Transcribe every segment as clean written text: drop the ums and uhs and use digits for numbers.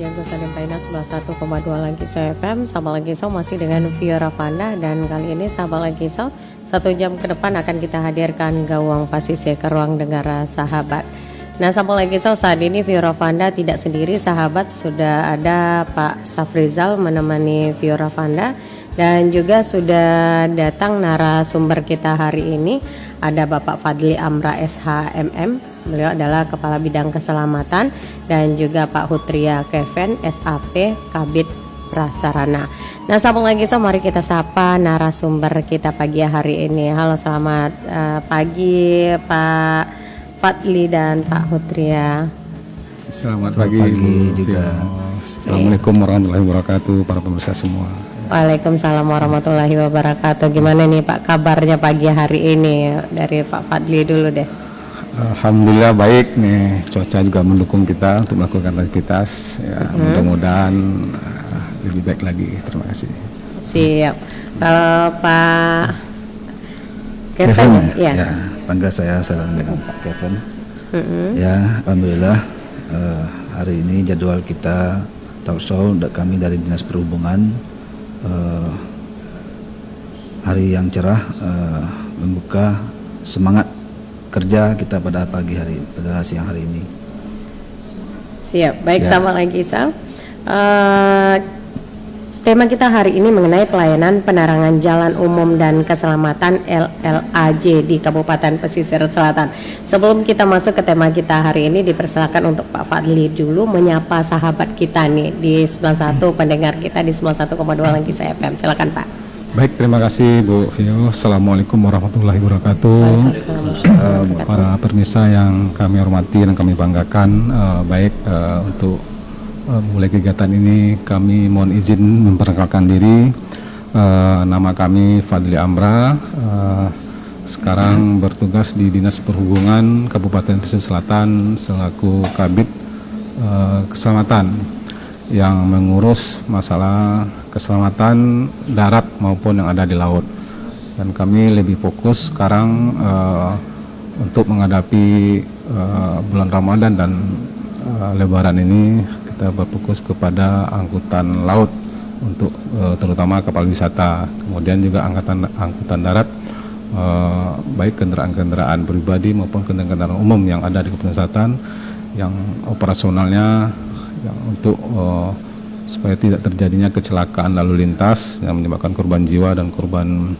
Diego Salimpaina 91,2 Langgisa FM. Sahabat Langgisa masih dengan Vio Ravanda, dan kali ini sahabat Langgisa 1 jam ke depan akan kita hadirkan Gawang Pasisir ke ruang dengar sahabat. Nah sahabat Langgisa, saat ini Vio Ravanda tidak sendiri sahabat, sudah ada Pak Safrizal menemani Vio Ravanda, dan juga sudah datang narasumber kita hari ini, ada Bapak Fadli Amra SHMM. Beliau adalah Kepala Bidang Keselamatan, dan juga Pak Hutria Kevin SAP Kabid Prasarana. Nah sahabat Langgisa, mari kita sapa narasumber kita pagi hari ini. Halo, selamat pagi Pak Fadli dan Pak Hutria. Selamat pagi juga. Assalamualaikum warahmatullahi wabarakatuh para pemirsa semua. Waalaikumsalam warahmatullahi wabarakatuh. Gimana nih Pak kabarnya pagi hari ini? Dari Pak Fadli dulu deh. Alhamdulillah baik nih, cuaca juga mendukung kita untuk melakukan aktivitas ya, mudah-mudahan lebih baik lagi. Terima kasih. Siap. Kalau Pak Kevin ya. Ya, panggil saya salam dengan Pak Kevin. Ya, alhamdulillah hari ini jadwal kita talk show kami dari Dinas Perhubungan, hari yang cerah, membuka semangat kerja kita pada pagi hari, pada siang hari ini. Siap, baik Ya. sama lagi Sal. Tema kita hari ini mengenai pelayanan penerangan jalan umum dan keselamatan LLAJ di Kabupaten Pesisir Selatan. Sebelum kita masuk ke tema kita hari ini, dipersilakan untuk Pak Fadli dulu menyapa sahabat kita nih di 91, pendengar kita di 91,2 Langgisa FM. Silakan Pak. Baik, terima kasih Bu Vio. Assalamualaikum warahmatullahi wabarakatuh. Para pemirsa yang kami hormati dan kami banggakan, untuk mulai kegiatan ini kami mohon izin memperkenalkan diri. Nama kami Fadli Amra, sekarang bertugas di Dinas Perhubungan Kabupaten Pesisir Selatan selaku Kabid Keselamatan yang mengurus masalah keselamatan darat maupun yang ada di laut. Dan kami lebih fokus sekarang untuk menghadapi bulan Ramadan dan Lebaran ini, kita berfokus kepada angkutan laut untuk terutama kapal wisata, kemudian juga angkutan darat, baik kendaraan-kendaraan pribadi maupun kendaraan umum yang ada di Kabupaten Selatan yang operasionalnya yang untuk supaya tidak terjadinya kecelakaan lalu lintas yang menyebabkan korban jiwa dan korban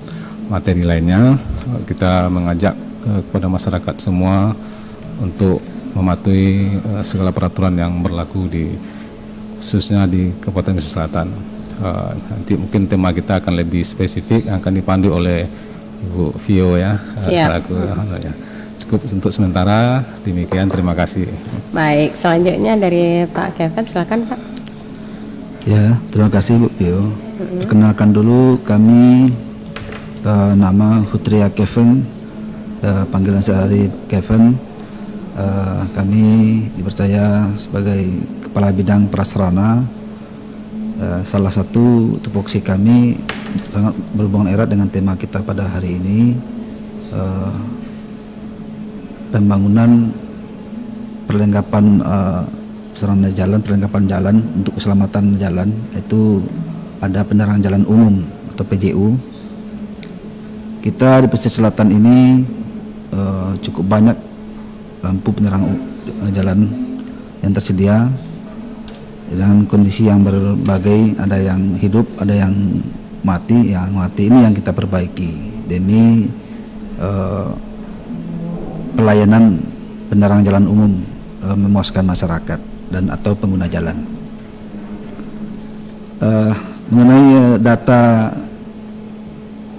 materi lainnya. Kita mengajak kepada masyarakat semua untuk mematuhi segala peraturan yang berlaku khususnya di Kabupaten Pesisir Selatan. Nanti mungkin tema kita akan lebih spesifik, akan dipandu oleh Ibu Vio ya. Selaku ya. Cukup untuk sementara demikian, terima kasih. Baik, selanjutnya dari Pak Kevin, silakan Pak. Ya, terima kasih Bu Pio. Perkenalkan dulu, kami nama Hutria Kevin, panggilan sehari Kevin. Kami dipercaya sebagai Kepala Bidang Prasarana. Salah satu tupoksi kami sangat berhubungan erat dengan tema kita pada hari ini, pembangunan perlengkapan sarana jalan, perlengkapan jalan untuk keselamatan jalan, yaitu ada penerangan jalan umum atau PJU. Kita di Pesisir Selatan ini cukup banyak lampu penerang jalan yang tersedia dengan kondisi yang berbagai, ada yang hidup, ada yang mati. Yang mati ini yang kita perbaiki demi pelayanan penerangan jalan umum, memuaskan masyarakat dan atau pengguna jalan. Mengenai data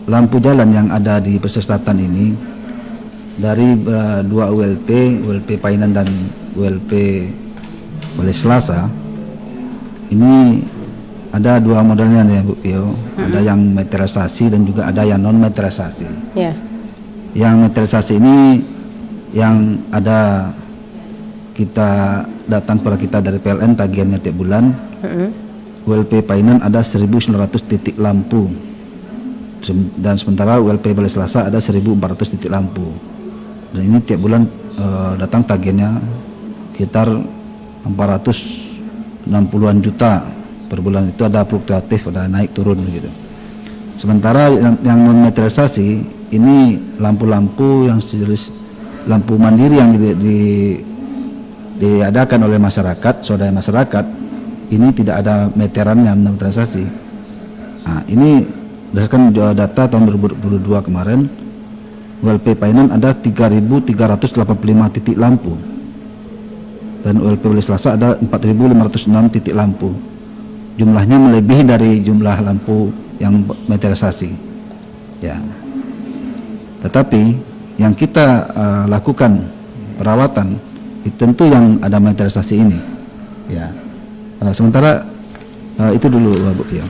lampu jalan yang ada di Pesisir Selatan ini, dari 2 ULP Painan dan ULP Balai Selasa, ini ada 2 modelnya ya Bu Pio. Ada yang meterisasi dan juga ada yang non meterisasi. Yang meterisasi ini yang ada kita datang kepada kita dari PLN, tagihannya tiap bulan. ULP Painan ada 1.900 titik lampu, dan sementara ULP Balai Selasa ada 1.400 titik lampu. Dan ini tiap bulan datang tagihannya sekitar 400 60-an juta per bulan. Itu ada fluktuatif, ada naik turun begitu. Sementara yang non-materialisasi ini lampu-lampu yang sejenis lampu mandiri yang diadakan oleh masyarakat, swadaya masyarakat, ini tidak ada meterannya materialisasi. Nah, ini berdasarkan data tahun 2022 kemarin, ULP Painan ada 3.385 titik lampu dan ULP Wali Selasa ada 4.506 titik lampu. Jumlahnya melebihi dari jumlah lampu yang materialisasi. Ya. Tetapi yang kita lakukan perawatan itu tentu yang ada materialisasi ini. Ya. Sementara itu dulu Bu Pio.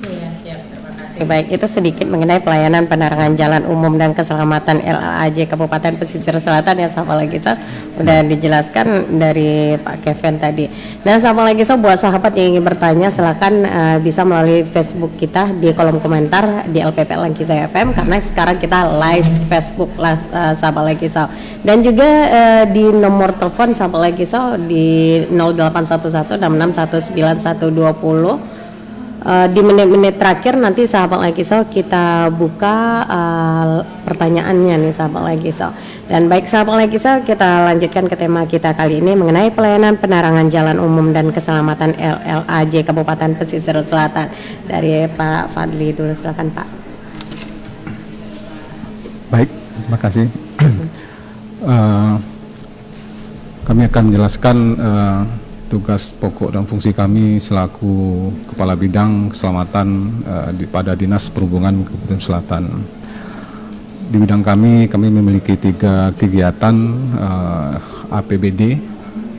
Iya, siap. Terima kasih. Baik, itu sedikit mengenai pelayanan penerangan jalan umum dan keselamatan LLAJ Kabupaten Pesisir Selatan yang sama lagi sudah dijelaskan dari Pak Kevin tadi. Nah, sama lagi buat sahabat yang ingin bertanya silakan bisa melalui Facebook kita di kolom komentar di LPP Langkisa FM karena sekarang kita live Facebook lah sahabat lagi dan juga di nomor telepon sahabat lagi di 081166192120. Di menit-menit terakhir nanti sahabat lagi kita buka pertanyaannya nih sahabat lagi dan baik sahabat lagi kita lanjutkan ke tema kita kali ini mengenai pelayanan penerangan jalan umum dan keselamatan LLAJ Kabupaten Pesisir Selatan dari Pak Fadli dulu, silakan Pak. Baik, terima kasih. Kami akan menjelaskan tugas pokok dan fungsi kami selaku Kepala Bidang Keselamatan pada Dinas Perhubungan Kabupaten Selatan. Di bidang kami memiliki 3 kegiatan APBD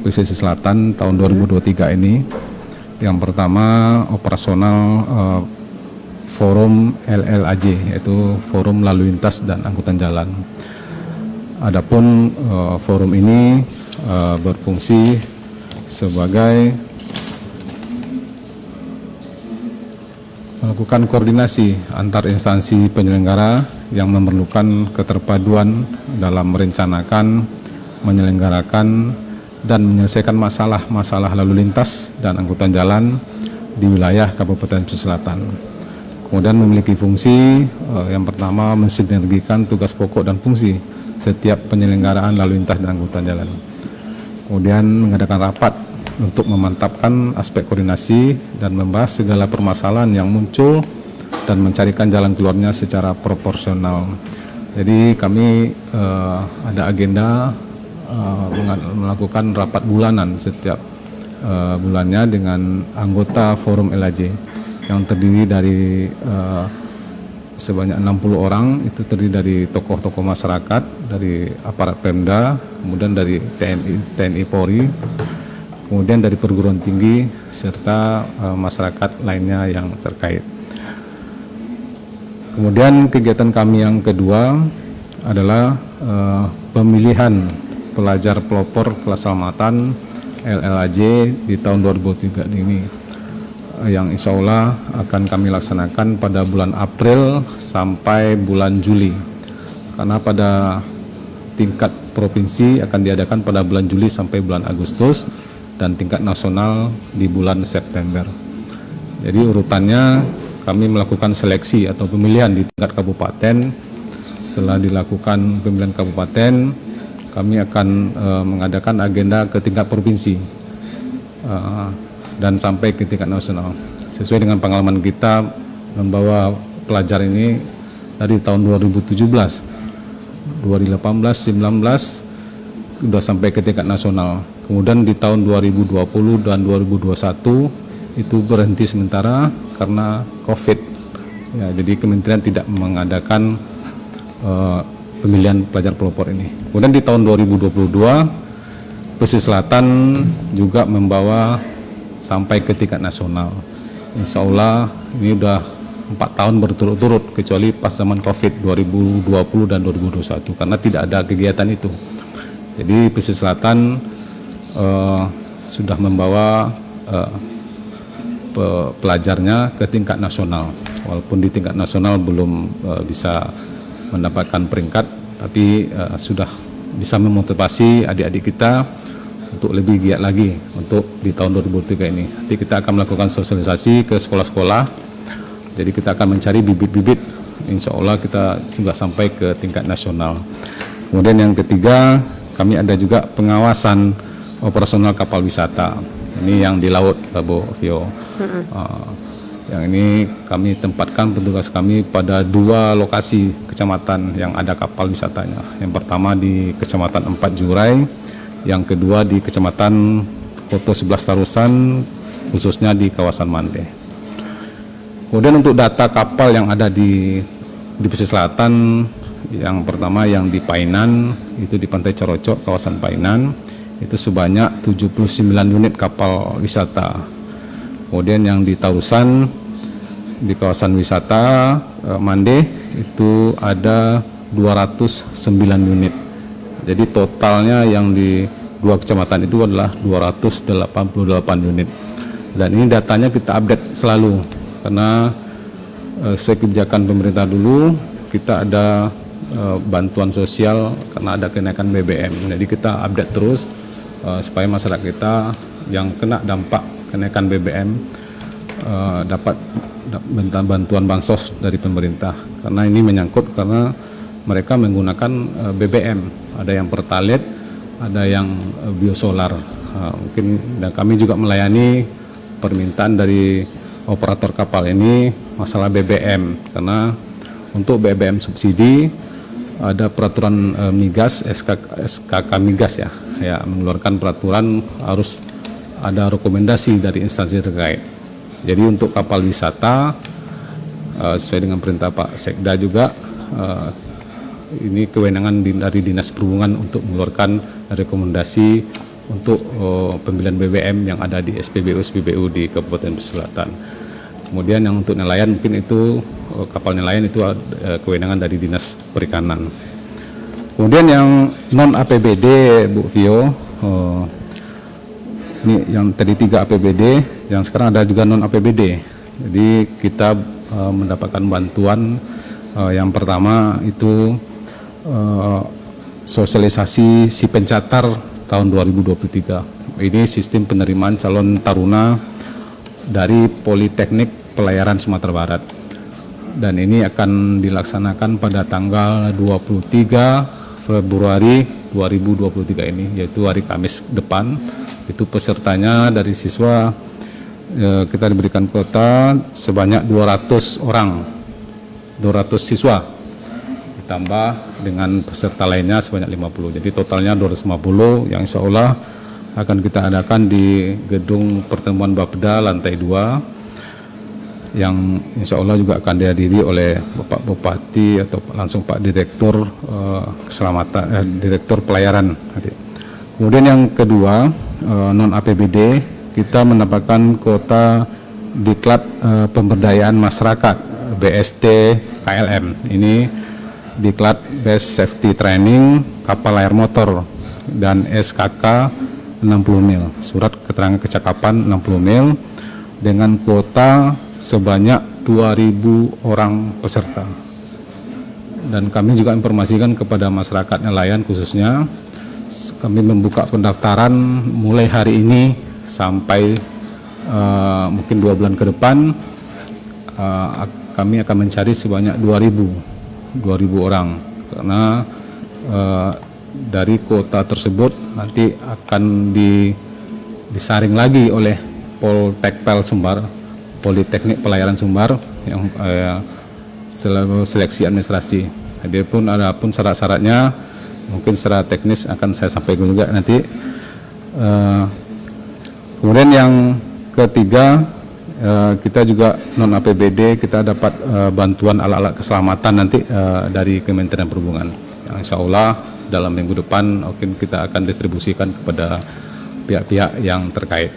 Pesisir Selatan tahun 2023 ini. Yang pertama operasional Forum LLAJ, yaitu Forum Lalu Lintas dan Angkutan Jalan. Adapun forum ini berfungsi sebagai melakukan koordinasi antar instansi penyelenggara yang memerlukan keterpaduan dalam merencanakan, menyelenggarakan, dan menyelesaikan masalah-masalah lalu lintas dan angkutan jalan di wilayah Kabupaten Pesisir Selatan. Kemudian memiliki fungsi yang pertama mensinergikan tugas pokok dan fungsi setiap penyelenggaraan lalu lintas dan angkutan jalan. Kemudian mengadakan rapat untuk memantapkan aspek koordinasi dan membahas segala permasalahan yang muncul dan mencarikan jalan keluarnya secara proporsional. Jadi kami ada agenda melakukan rapat bulanan setiap bulannya dengan anggota Forum LAJ yang terdiri dari sebanyak 60 orang, itu terdiri dari tokoh-tokoh masyarakat, dari aparat Pemda, kemudian dari TNI Polri, kemudian dari perguruan tinggi, serta masyarakat lainnya yang terkait. Kemudian kegiatan kami yang kedua adalah pemilihan pelajar pelopor keselamatan LLAJ di tahun 2023 ini, yang insya Allah akan kami laksanakan pada bulan April sampai bulan Juli, karena pada tingkat provinsi akan diadakan pada bulan Juli sampai bulan Agustus dan tingkat nasional di bulan September. Jadi urutannya kami melakukan seleksi atau pemilihan di tingkat kabupaten. Setelah dilakukan pemilihan kabupaten, kami akan mengadakan agenda ke tingkat provinsi dan sampai ke tingkat nasional. Sesuai dengan pengalaman kita membawa pelajar ini dari tahun 2017, 2018, 2019 sudah sampai ke tingkat nasional. Kemudian di tahun 2020 dan 2021 itu berhenti sementara karena COVID. Ya, jadi kementerian tidak mengadakan pemilihan pelajar pelopor ini. Kemudian di tahun 2022 Pesisir Selatan juga membawa sampai ke tingkat nasional. Insya Allah ini udah 4 tahun berturut-turut, kecuali pas zaman COVID 2020 dan 2021 karena tidak ada kegiatan itu. Jadi Pesisir Selatan sudah membawa pelajarnya ke tingkat nasional, walaupun di tingkat nasional belum bisa mendapatkan peringkat, tapi sudah bisa memotivasi adik-adik kita untuk untuk lebih giat lagi untuk di tahun 2023 ini. Nanti kita akan melakukan sosialisasi ke sekolah-sekolah. Jadi kita akan mencari bibit-bibit. Insya Allah kita sudah sampai ke tingkat nasional. Kemudian yang ketiga, kami ada juga pengawasan operasional kapal wisata. Ini yang di laut, Bu Vio. Yang ini kami tempatkan petugas kami pada 2 lokasi kecamatan yang ada kapal wisatanya. Yang pertama di Kecamatan 4 Jurai, yang kedua di Kecamatan Koto 11 Tarusan, khususnya di kawasan Mande. Kemudian untuk data kapal yang ada di pesisir selatan, yang pertama yang di Painan, itu di Pantai Corocok, kawasan Painan, itu sebanyak 79 unit kapal wisata. Kemudian yang di Tarusan, di kawasan wisata Mande, itu ada 209 unit. Jadi totalnya yang di 2 kecamatan itu adalah 288 unit. Dan ini datanya kita update selalu, karena sesuai kebijakan pemerintah dulu, kita ada bantuan sosial karena ada kenaikan BBM. Jadi kita update terus supaya masyarakat kita yang kena dampak kenaikan BBM dapat bantuan bansos dari pemerintah, karena ini menyangkut karena mereka menggunakan BBM, ada yang pertalite, ada yang biosolar. Mungkin dan kami juga melayani permintaan dari operator kapal ini masalah BBM, karena untuk BBM subsidi ada peraturan migas, SKK migas ya mengeluarkan peraturan harus ada rekomendasi dari instansi terkait. Jadi untuk kapal wisata sesuai dengan perintah Pak Sekda juga ini kewenangan dari Dinas Perhubungan untuk mengeluarkan rekomendasi untuk pembelian BBM yang ada di SPBU di Kabupaten Pesisir Selatan. Kemudian yang untuk nelayan mungkin itu kapal nelayan itu kewenangan dari Dinas Perikanan. Kemudian yang non APBD, Bu Vio, ini yang tadi 3 APBD, yang sekarang ada juga non APBD. Jadi kita mendapatkan bantuan yang pertama itu sosialisasi si pencatar tahun 2023. Ini sistem penerimaan calon taruna dari Politeknik Pelayaran Sumatera Barat. Dan ini akan dilaksanakan pada tanggal 23 Februari 2023 ini, yaitu hari Kamis depan. Itu pesertanya dari siswa kita diberikan kuota sebanyak 200 orang, 200 siswa, ditambah dengan peserta lainnya sebanyak 50. Jadi totalnya 250 yang insya Allah akan kita adakan di gedung pertemuan Bapeda lantai 2, yang insya Allah juga akan dihadiri oleh Bapak Bupati atau langsung Pak Direktur Keselamatan, Direktur Pelayaran. Kemudian yang kedua, non APBD, kita mendapatkan kuota diklat pemberdayaan masyarakat BST KLM. Ini diklat Best Safety Training kapal layar motor dan SKK 60 mil, surat keterangan kecakapan 60 mil, dengan kuota sebanyak 2.000 orang peserta. Dan kami juga informasikan kepada masyarakat nelayan khususnya, kami membuka pendaftaran mulai hari ini sampai mungkin 2 bulan ke depan. Kami akan mencari sebanyak 2.000 orang, karena dari kuota tersebut nanti akan disaring lagi oleh Poltekpel Sumbar, Politeknik Pelayaran Sumbar, yang selalu seleksi administrasi. Jadi ada pun syarat-syaratnya mungkin secara teknis akan saya sampaikan juga nanti. Kemudian yang ketiga, kita juga non APBD, kita dapat bantuan alat-alat keselamatan nanti dari Kementerian Perhubungan, yang insya Allah dalam minggu depan mungkin kita akan distribusikan kepada pihak-pihak yang terkait.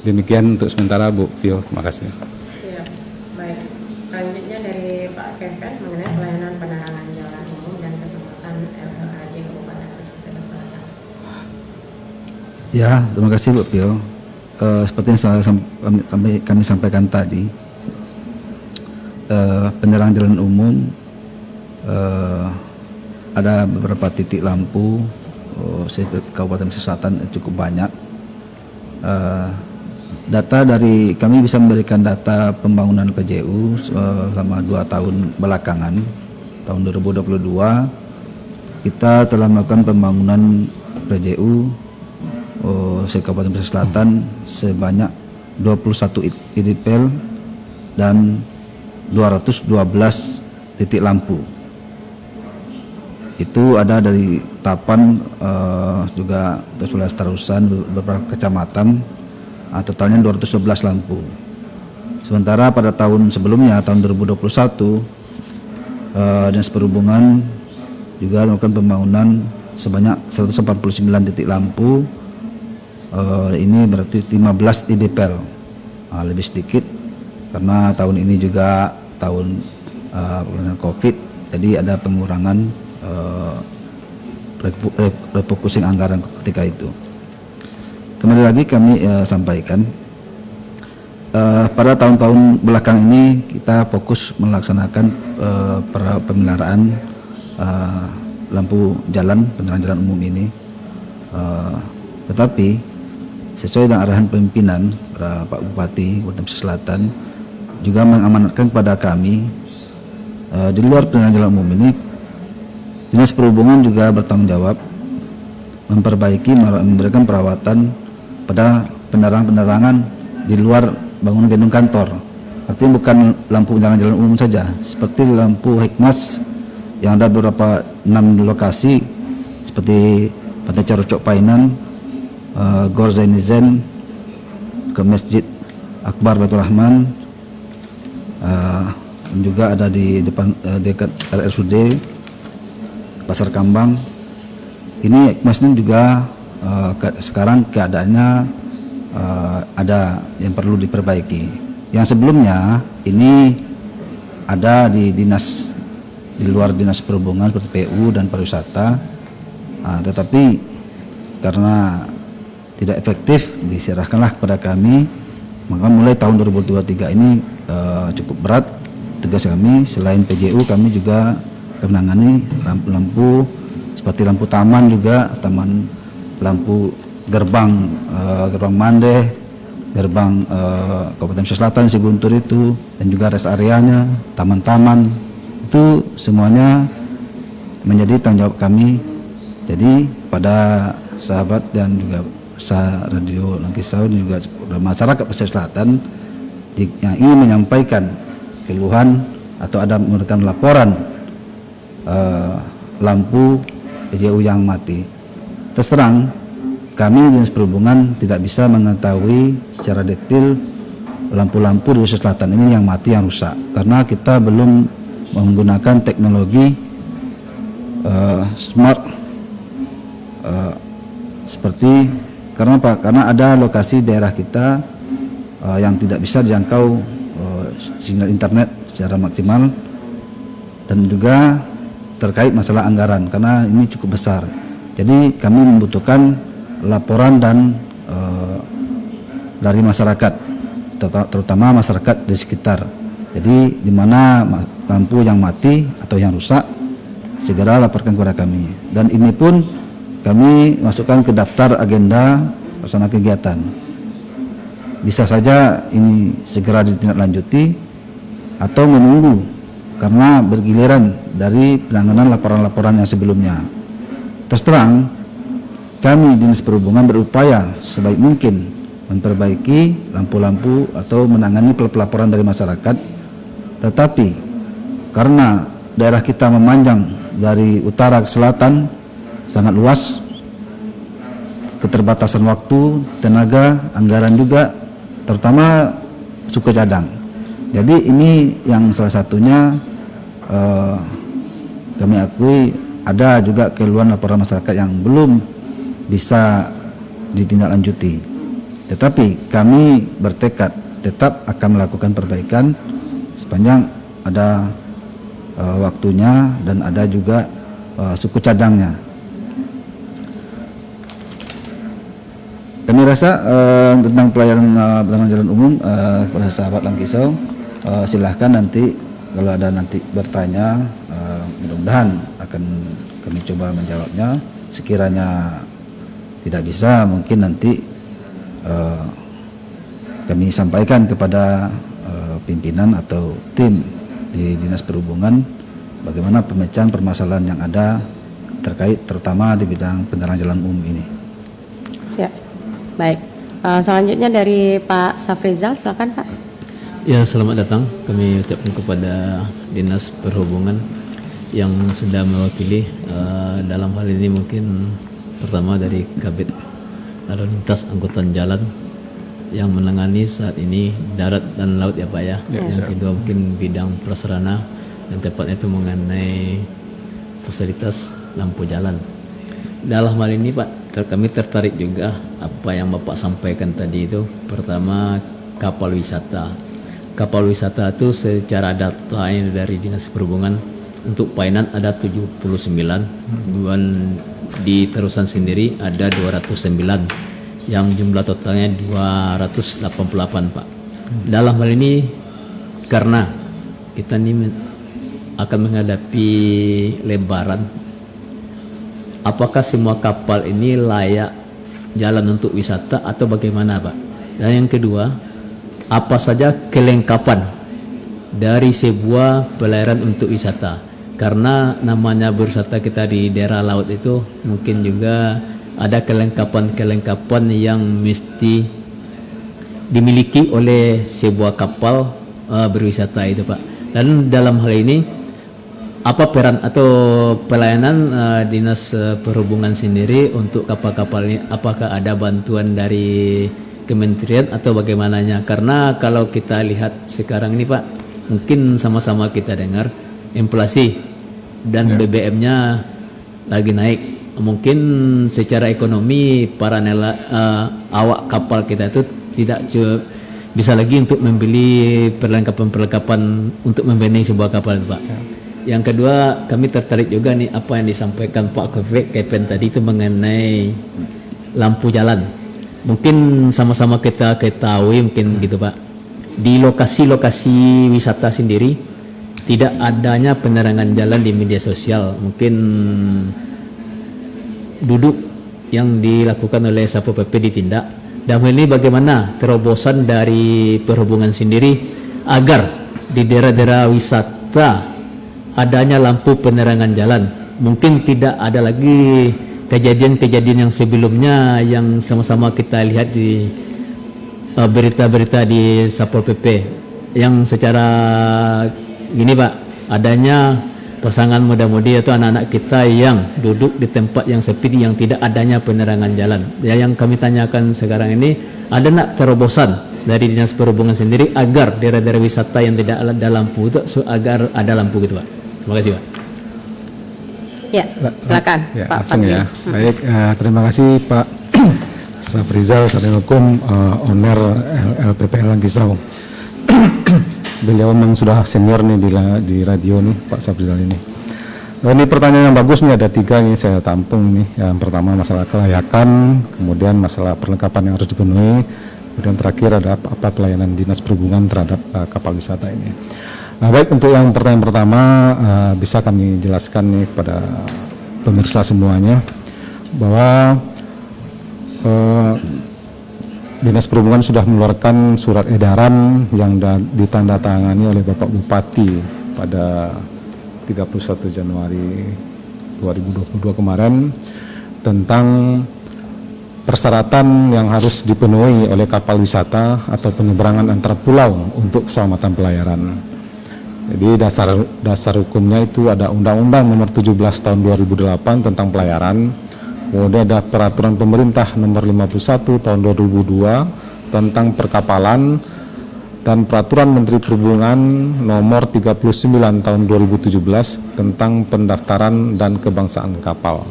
Demikian untuk sementara, Bu Vio, terima kasih. Ya, baik. Selanjutnya dari Pak Kevin mengenai pelayanan penerangan jalan umum dan keselamatan LLAJ Kabupaten Pesisir Selatan. Ya, terima kasih Bu Vio. Seperti yang kami sampaikan tadi, penerangan jalan umum ada beberapa titik lampu Kabupaten Pesisir Selatan cukup banyak. Data dari kami bisa memberikan data pembangunan PJU selama 2 tahun belakangan. Tahun 2022 kita telah melakukan pembangunan PJU se-Kabupaten Pesisir Selatan sebanyak 21 IDPL dan 212 titik lampu. Itu ada dari Tapan, juga terus terusan beberapa kecamatan, totalnya 211 lampu. Sementara pada tahun sebelumnya, tahun 2021, Dinas Perhubungan juga melakukan pembangunan sebanyak 149 titik lampu. Ini berarti 15 IDPL, lebih sedikit karena tahun ini juga tahun COVID, jadi ada pengurangan refocusing anggaran ketika itu. Kembali lagi kami sampaikan, pada tahun-tahun belakang ini kita fokus melaksanakan pemeliharaan lampu jalan, penerangan jalan umum ini, tetapi sesuai dengan arahan pimpinan Pak Bupati Kabupaten Pesisir Selatan juga mengamanatkan kepada kami, di luar penerangan jalan umum ini Dinas Perhubungan juga bertanggung jawab memperbaiki, memberikan perawatan pada penerangan-penerangan di luar bangunan gedung kantor. Artinya bukan lampu jalan umum saja, seperti lampu Hikmas yang ada beberapa 6 lokasi seperti Pantai Carocok Painan, Gor Zainizen, ke Masjid Akbar Baitur Rahman, juga ada di depan dekat RSUD Pasar Kambang. Ini Hikmasnya juga sekarang keadaannya ada yang perlu diperbaiki. Yang sebelumnya ini ada di dinas, di luar Dinas Perhubungan seperti PU dan Pariwisata, tetapi karena tidak efektif diserahkanlah kepada kami. Maka mulai tahun 2023 ini cukup berat tugas kami. Selain PJU, kami juga menangani lampu-lampu seperti lampu taman, juga taman, lampu gerbang Mandeh, gerbang Kabupaten Pesisir Selatan si Guntur itu, dan juga rest areanya, taman-taman itu semuanya menjadi tanggung jawab kami. Jadi pada sahabat dan juga Radio Langkisau dan juga masyarakat Pesisir Selatan yang ingin menyampaikan keluhan atau ada memberikan laporan lampu PJU yang mati, terus terang kami Dinas Perhubungan tidak bisa mengetahui secara detail lampu-lampu di Pesisir Selatan ini yang mati, yang rusak, karena kita belum menggunakan teknologi smart seperti, karena apa? Karena ada lokasi daerah kita yang tidak bisa dijangkau sinyal internet secara maksimal, dan juga terkait masalah anggaran karena ini cukup besar. Jadi kami membutuhkan laporan dan dari masyarakat, terutama masyarakat di sekitar. Jadi di mana lampu yang mati atau yang rusak, segera laporkan kepada kami. Dan ini pun kami masukkan ke daftar agenda pelaksana kegiatan. Bisa saja ini segera ditindaklanjuti atau menunggu karena bergiliran dari penanganan laporan-laporan yang sebelumnya. Terus terang, kami Dinas Perhubungan berupaya sebaik mungkin memperbaiki lampu-lampu atau menangani pelaporan dari masyarakat. Tetapi karena daerah kita memanjang dari utara ke selatan, sangat luas, keterbatasan waktu, tenaga, anggaran juga, terutama suku cadang. Jadi ini yang salah satunya kami akui ada juga keluhan laporan masyarakat yang belum bisa ditindaklanjuti. Tetapi kami bertekad tetap akan melakukan perbaikan sepanjang ada waktunya dan ada juga suku cadangnya. Kami rasa tentang pelayanan jalan umum kepada sahabat Langkisau, silahkan nanti kalau ada nanti bertanya, mudah-mudahan akan kami coba menjawabnya. Sekiranya tidak bisa, mungkin nanti kami sampaikan kepada pimpinan atau tim di Dinas Perhubungan bagaimana pemecahan permasalahan yang ada terkait terutama di bidang penerangan jalan umum ini. Siap. Baik. Selanjutnya dari Pak Safrizal, silakan Pak. Ya, selamat datang. Kami ucapkan kepada Dinas Perhubungan yang sudah mewakili dalam hal ini, mungkin pertama dari Kabid Lalu Lintas Angkutan Jalan yang menangani saat ini darat dan laut ya Pak ya. Yang kedua mungkin bidang prasarana yang tepatnya itu mengenai fasilitas lampu jalan. Dalam hal ini Pak, kami tertarik juga apa yang Bapak sampaikan tadi itu. Pertama, kapal wisata. Kapal wisata itu secara data ini dari Dinas Perhubungan untuk Painan ada 79, dan di Terusan sendiri ada 209, yang jumlah totalnya 288 Pak. Dalam hal ini karena kita ini akan menghadapi Lebaran, apakah semua kapal ini layak jalan untuk wisata atau bagaimana Pak? Dan yang kedua, apa saja kelengkapan dari sebuah pelayaran untuk wisata? Karena namanya berwisata kita di daerah laut itu mungkin juga ada kelengkapan-kelengkapan yang mesti dimiliki oleh sebuah kapal berwisata itu Pak. Dan dalam hal ini apa peran atau pelayanan Dinas Perhubungan sendiri untuk kapal-kapal ini? Apakah ada bantuan dari kementerian atau bagaimananya? Karena kalau kita lihat sekarang ini Pak, mungkin sama-sama kita dengar inflasi dan BBM-nya lagi naik. Mungkin secara ekonomi para awak kapal kita itu tidak bisa lagi untuk membeli perlengkapan-perlengkapan untuk membenahi sebuah kapal itu Pak. Yang kedua, kami tertarik juga nih apa yang disampaikan Pak Kepen tadi itu mengenai lampu jalan. Mungkin sama-sama kita ketahui mungkin gitu Pak. Di lokasi-lokasi wisata sendiri tidak adanya penerangan jalan di media sosial. Mungkin duduk yang dilakukan oleh Satpol PP ditindak. Dan ini bagaimana terobosan dari Perhubungan sendiri agar di daerah-daerah wisata adanya lampu penerangan jalan. Mungkin tidak ada lagi kejadian-kejadian yang sebelumnya yang sama-sama kita lihat di berita-berita di Satpol PP yang secara gini Pak, adanya pasangan muda-mudi atau anak-anak kita yang duduk di tempat yang sepi yang tidak adanya penerangan jalan. Ya, yang kami tanyakan sekarang ini, ada nak terobosan dari Dinas Perhubungan sendiri agar daerah-daerah wisata yang tidak ada lampu itu agar ada lampu gitu Pak. Terima kasih Pak. Ya, silakan Ya, Pak langsung Fadli. ya. Baik, terima kasih Pak Safrizal Sarjana Hukum, owner LPPL Langkisau. Beliau memang sudah senior nih di radio nih Pak Safrizal ini. Ini pertanyaan yang bagus nih, ada 3 nih saya tampung nih. Yang pertama masalah kelayakan, kemudian masalah perlengkapan yang harus dipenuhi, kemudian terakhir ada apa pelayanan Dinas Perhubungan terhadap kapal wisata ini. Baik, untuk yang pertanyaan pertama bisa kami jelaskan nih kepada pemirsa semuanya bahwa Dinas Perhubungan sudah mengeluarkan surat edaran yang ditandatangani oleh Bapak Bupati pada 31 Januari 2022 kemarin tentang persyaratan yang harus dipenuhi oleh kapal wisata atau penyeberangan antar pulau untuk keselamatan pelayaran. Jadi dasar hukumnya itu ada Undang-Undang Nomor 17 Tahun 2008 tentang pelayaran. Kemudian ada Peraturan Pemerintah Nomor 51 Tahun 2002 tentang perkapalan dan Peraturan Menteri Perhubungan Nomor 39 Tahun 2017 tentang pendaftaran dan kebangsaan kapal.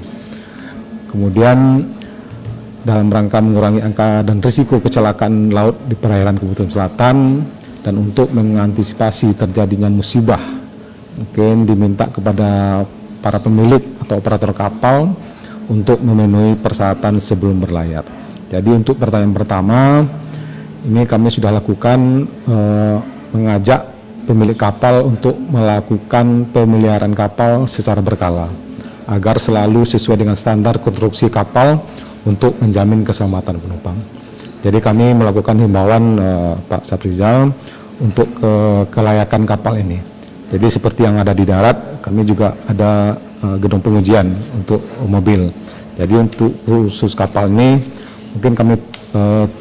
Kemudian dalam rangka mengurangi angka dan risiko kecelakaan laut di perairan Kepulauan Selatan dan untuk mengantisipasi terjadinya musibah, mungkin diminta kepada para pemilik atau operator kapal untuk memenuhi persyaratan sebelum berlayar. Jadi untuk pertanyaan pertama, ini kami sudah lakukan mengajak pemilik kapal untuk melakukan pemeliharaan kapal secara berkala agar selalu sesuai dengan standar konstruksi kapal untuk menjamin keselamatan penumpang. Jadi kami melakukan himbauan Pak Saprizal untuk kelayakan kapal ini. Jadi seperti yang ada di darat, kami juga ada gedung pengujian untuk mobil. Jadi untuk khusus kapal ini mungkin kami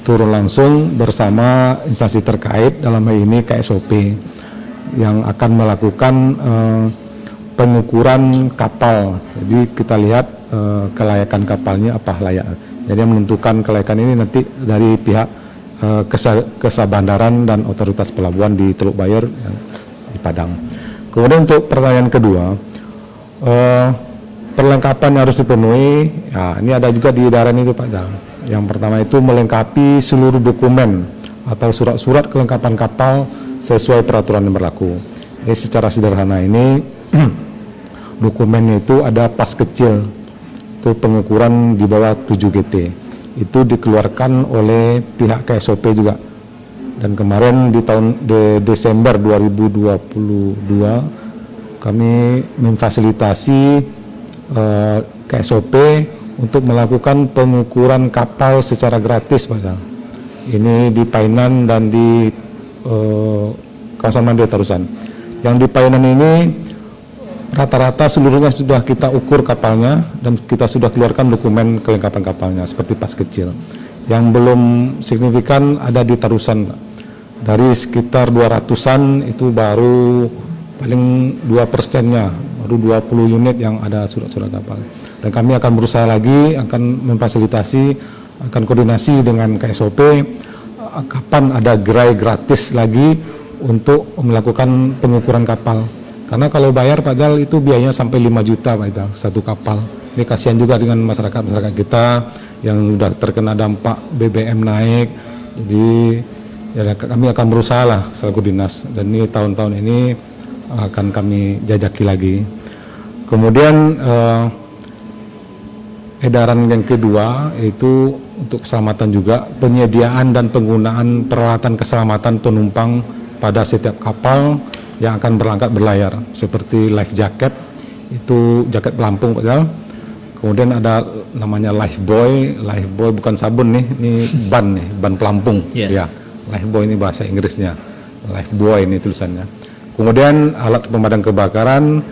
turun langsung bersama instansi terkait, dalam hal ini KSOP, yang akan melakukan pengukuran kapal. Jadi kita lihat kelayakan kapalnya apa layak. Jadi yang menentukan kelayakan ini nanti dari pihak Kesabandaran dan Otoritas Pelabuhan di Teluk Bayur di Padang. Kemudian untuk pertanyaan kedua, perlengkapan yang harus dipenuhi, ya, ini ada juga di edaran itu Pak Jal. Yang pertama itu melengkapi seluruh dokumen atau surat-surat kelengkapan kapal sesuai peraturan yang berlaku. Ini secara sederhana ini dokumennya itu ada pas kecil, itu pengukuran di bawah 7 GT. Itu dikeluarkan oleh pihak KSOP juga. Dan kemarin di Desember 2022 kami memfasilitasi KSOP untuk melakukan pengukuran kapal secara gratis Pak. Ini di Painan dan di Kawasan Mandiri Tarusan. Yang di Painan ini rata-rata seluruhnya sudah kita ukur kapalnya dan kita sudah keluarkan dokumen kelengkapan kapalnya seperti pas kecil. Yang belum signifikan ada di Tarusan. Dari sekitar 200-an itu baru paling 2%-nya, baru 20 unit yang ada surat-surat kapal. Dan kami akan berusaha lagi, akan memfasilitasi, akan koordinasi dengan KSOP kapan ada gerai gratis lagi untuk melakukan pengukuran kapal. Karena kalau bayar Pak Jal itu biayanya sampai 5 juta Pak Jal, satu kapal. Ini kasihan juga dengan masyarakat kita yang sudah terkena dampak BBM naik. Jadi ya kami akan berusaha lah selaku dinas, dan ini tahun-tahun ini akan kami jajaki lagi. Kemudian edaran yang kedua itu untuk keselamatan juga, penyediaan dan penggunaan peralatan keselamatan penumpang pada setiap kapal yang akan berlayar seperti life jacket, itu jaket pelampung Pak Jal. Kemudian ada namanya life boy bukan sabun nih, ini ban pelampung. Ya, life boy ini bahasa Inggrisnya, life boy ini tulisannya. Kemudian alat pemadam kebakaran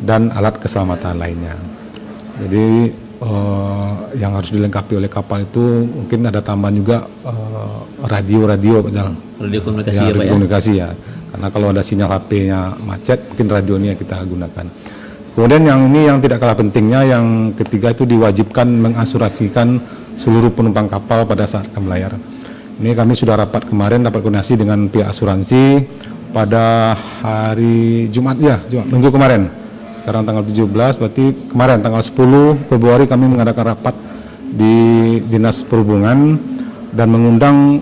dan alat keselamatan lainnya. Jadi yang harus dilengkapi oleh kapal itu mungkin ada tambahan juga radio Pak Jal. Radio komunikasi ya, radio komunikasi ya. Karena kalau ada sinyal HP-nya macet, mungkin radionya kita gunakan. Kemudian yang ini yang tidak kalah pentingnya, yang ketiga itu diwajibkan mengasuransikan seluruh penumpang kapal pada saat akan berlayar. Ini kami sudah rapat kemarin, dapat koordinasi dengan pihak asuransi pada hari Jumat minggu kemarin. Sekarang tanggal 17, berarti kemarin tanggal 10 Februari kami mengadakan rapat di Dinas Perhubungan dan mengundang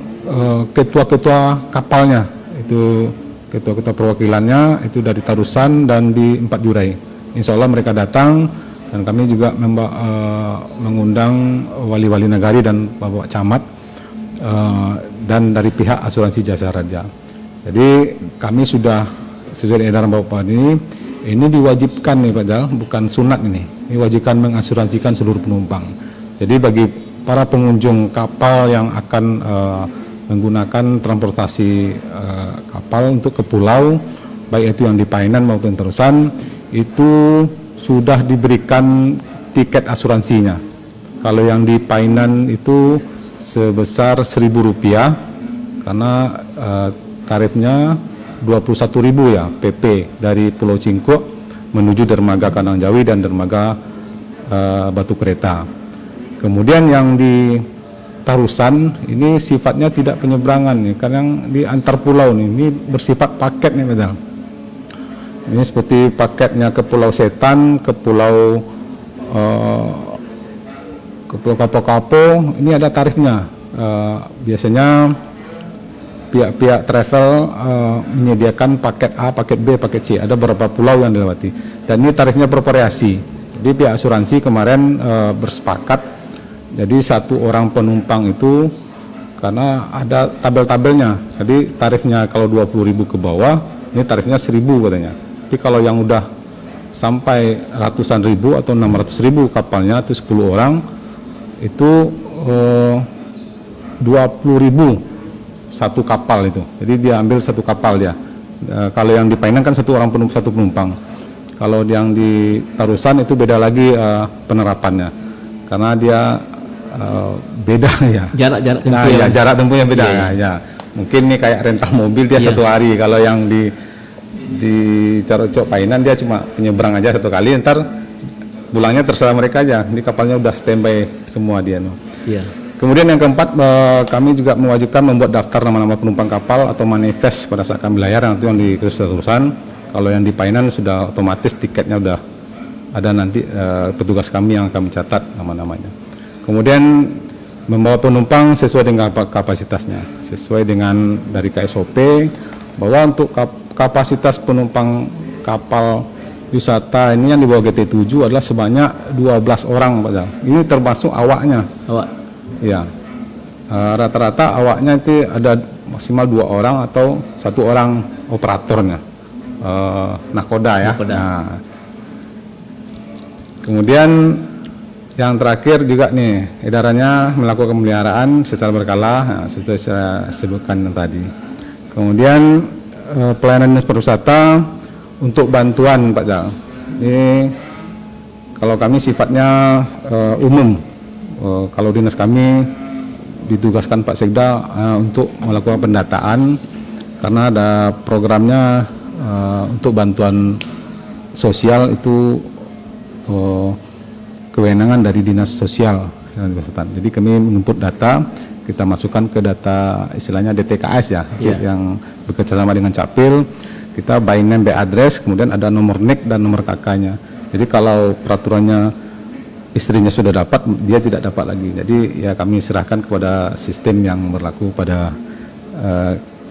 ketua-ketua kapalnya, itu ketua-ketua perwakilannya itu dari Tarusan dan di 4 Jurai. Insya Allah mereka datang, dan kami juga mengundang wali-wali nagari dan bapak camat dan dari pihak asuransi Jasa Raja. Jadi kami sudah sesuai edaran Bapak ini diwajibkan nih Pak Jal, bukan sunat ini diwajibkan mengasuransikan seluruh penumpang. Jadi bagi para pengunjung kapal yang akan menggunakan transportasi kapal untuk ke pulau, baik itu yang di Painan maupun Tarusan, itu sudah diberikan tiket asuransinya. Kalau yang di Painan itu sebesar Rp1.000 karena tarifnya 21.000 ya PP dari Pulau Cingkuk menuju dermaga Kanang Jawi dan dermaga Batu Kereta. Kemudian yang di Tarusan ini sifatnya tidak penyeberangan nih, karena yang di antar pulau nih, ini bersifat paket nih Medal. Ini seperti paketnya ke Pulau Setan, ke Pulau Kapo-Kapo, ini ada tarifnya. Biasanya pihak-pihak travel menyediakan paket A, paket B, paket C. Ada beberapa pulau yang dilewati. Dan ini tarifnya bervariasi. Jadi pihak asuransi kemarin bersepakat. Jadi satu orang penumpang itu, karena ada tabel-tabelnya. Jadi tarifnya kalau 20.000 ke bawah, ini tarifnya 1.000 katanya. Tapi kalau yang udah sampai ratusan ribu atau 600.000 kapalnya, itu 10 orang, itu 20.000 satu kapal itu. Jadi dia ambil satu kapal dia. Kalau yang di Painan kan satu penumpang. Kalau yang di Tarusan itu beda lagi penerapannya. Karena dia beda ya. Jarak tempuh Nah, ya jarak tempuhnya beda ya. Mungkin nih kayak rental mobil dia satu hari. Kalau yang di Carocok Painan dia cuma penyeberang aja satu kali, ntar pulangnya terserah mereka aja. Di kapalnya udah standby semua dia. Iya. Kemudian yang keempat, kami juga mewajibkan membuat daftar nama-nama penumpang kapal atau manifest pada saat kami layar, nanti yang di Terusan. Kalau yang di Painan sudah otomatis tiketnya udah ada, nanti petugas kami yang akan mencatat nama-namanya. Kemudian membawa penumpang sesuai dengan kapasitasnya, sesuai dengan dari KSOP, bahwa untuk kapasitas penumpang kapal wisata ini yang di bawah GT7 adalah sebanyak 12 orang, Pak Jal. Ini termasuk awaknya. Awak. Ya, rata-rata awaknya itu ada maksimal 2 orang atau 1 orang operatornya, nakoda ya. Nakoda. Nah, kemudian yang terakhir juga nih, edarannya melakukan pemeliharaan secara berkala, nah, seperti saya sebutkan tadi. Kemudian pelayanan dinas pariwisata untuk bantuan, Pak Jal. Ini kalau kami sifatnya umum. Kalau dinas kami ditugaskan Pak Sekda untuk melakukan pendataan, karena ada programnya untuk bantuan sosial itu kewenangan dari dinas sosial. Jadi kami menginput data, kita masukkan ke data istilahnya DTKS ya, yang bekerjasama dengan Capil. Kita by name, by address, kemudian ada nomor NIK dan nomor KK-nya. Jadi kalau peraturannya istrinya sudah dapat, dia tidak dapat lagi. Jadi ya kami serahkan kepada sistem yang berlaku pada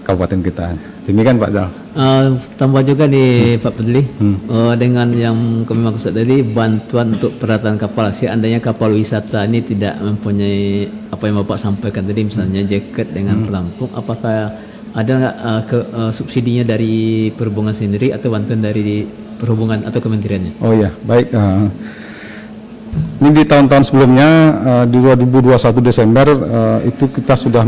kabupaten kita. Demikian Pak Zal. Tambah juga nih Pak Peduli, dengan yang kami maksud tadi, bantuan untuk peralatan kapal. Seandainya kapal wisata ini tidak mempunyai apa yang Bapak sampaikan tadi, misalnya jaket dengan pelampung, apakah ada nggak subsidinya dari perhubungan sendiri atau bantuan dari perhubungan atau kementeriannya? Oh ya, baik. Ini di tahun-tahun sebelumnya, di 2021 Desember itu kita sudah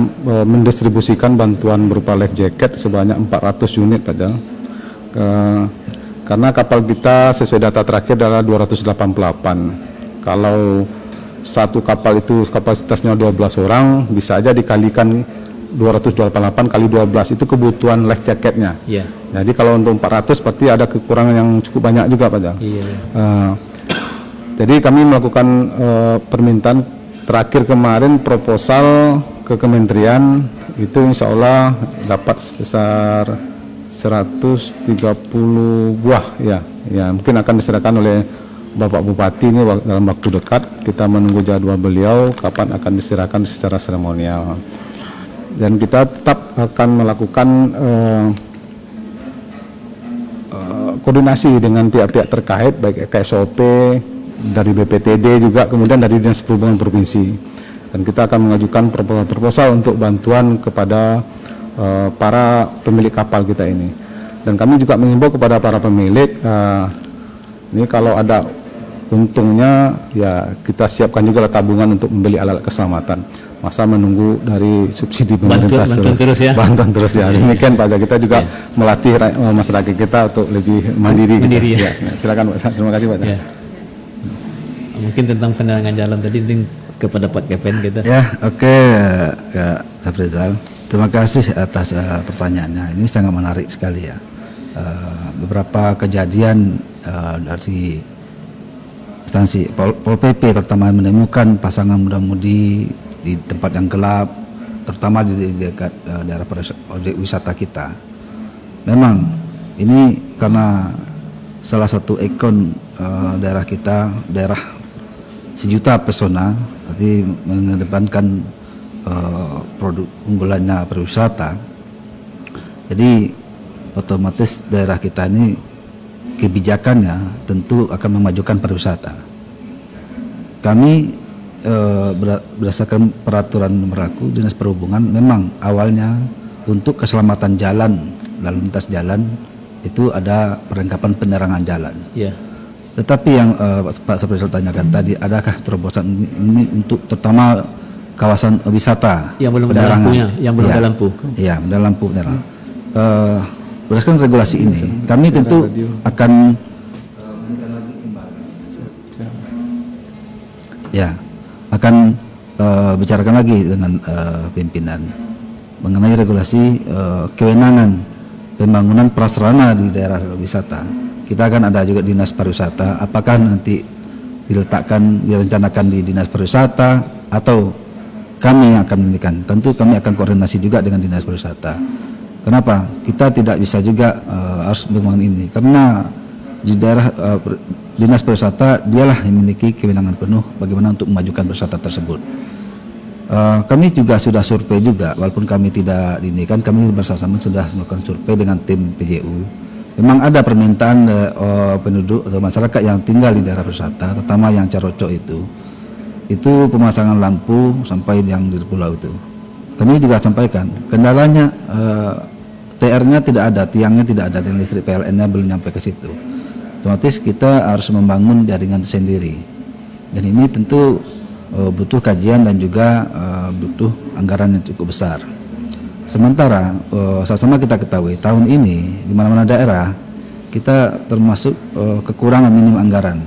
mendistribusikan bantuan berupa life jacket sebanyak 400 unit saja. Karena kapal kita sesuai data terakhir adalah 288. Kalau satu kapal itu kapasitasnya 12 orang, bisa aja dikalikan 288 kali 12 itu kebutuhan life jacketnya. Iya. Jadi kalau untuk 400 berarti ada kekurangan yang cukup banyak juga Pak Jang. Iya. Jadi kami melakukan permintaan terakhir kemarin, proposal ke kementerian itu insya Allah dapat sebesar 130 buah ya mungkin akan diserahkan oleh Bapak Bupati ini dalam waktu dekat. Kita menunggu jadwal beliau kapan akan diserahkan secara seremonial, dan kita tetap akan melakukan koordinasi dengan pihak-pihak terkait, baik KSOP, dari BPTD juga, kemudian dari Dinas Perhubungan Provinsi, dan kita akan mengajukan proposal untuk bantuan kepada para pemilik kapal kita ini. Dan kami juga mengimbau kepada para pemilik, ini kalau ada untungnya ya kita siapkan juga tabungan untuk membeli alat keselamatan. Masa menunggu dari subsidi pemerintah, bantuan terus ya. Demikian Pak, kita juga melatih masyarakat kita untuk lebih mandiri. Ya. Silakan Pak. Terima kasih Pak. Ya. Mungkin tentang penerangan jalan tadi kepada Pak Kepen kita. Ya, oke, Kak Safrizal. Terima kasih atas pertanyaannya. Ini sangat menarik sekali ya. Beberapa kejadian dari instansi Pol PP terutama menemukan pasangan muda-mudi di tempat yang gelap, terutama di dekat daerah objek wisata kita. Memang ini karena salah satu ikon daerah kita, daerah sejuta pesona, jadi mengedepankan produk unggulannya pariwisata. Jadi otomatis daerah kita ini kebijakannya tentu akan memajukan pariwisata. Kami berdasarkan peraturan berlaku Dinas Perhubungan, memang awalnya untuk keselamatan jalan, lalu lintas jalan itu ada perlengkapan penerangan jalan. Yeah. Tetapi yang Pak Safrizal tanyakan tadi, adakah terobosan ini untuk terutama kawasan wisata Yang belum ada penerangan. lampunya, yang belum Ya. ada lampu. Iya, ada lampu penerangan. Berdasarkan regulasi ini, kami tentu akan bicarakan lagi dengan pimpinan mengenai regulasi kewenangan pembangunan prasarana di daerah wisata. Kita akan ada juga dinas pariwisata. Apakah nanti direncanakan di dinas pariwisata atau kami yang akan mendirikan? Tentu kami akan koordinasi juga dengan dinas pariwisata. Kenapa? Kita tidak bisa juga harus membangun ini karena di daerah dinas pariwisata dialah yang memiliki kewenangan penuh bagaimana untuk memajukan pariwisata tersebut. Kami juga sudah survei juga, walaupun kami tidak dinikan, kami bersama-sama sudah melakukan survei dengan tim PJU. Memang ada permintaan penduduk atau masyarakat yang tinggal di daerah wisata, terutama yang Carocok itu pemasangan lampu sampai yang di pulau itu. Kami juga sampaikan, kendalanya TR-nya tidak ada, tiangnya tidak ada, tiang listrik PLN-nya belum sampai ke situ. Otomatis kita harus membangun jaringan sendiri. Dan ini tentu butuh kajian dan juga butuh anggaran yang cukup besar. Sementara sama-sama kita ketahui tahun ini di mana-mana daerah kita termasuk kekurangan minim anggaran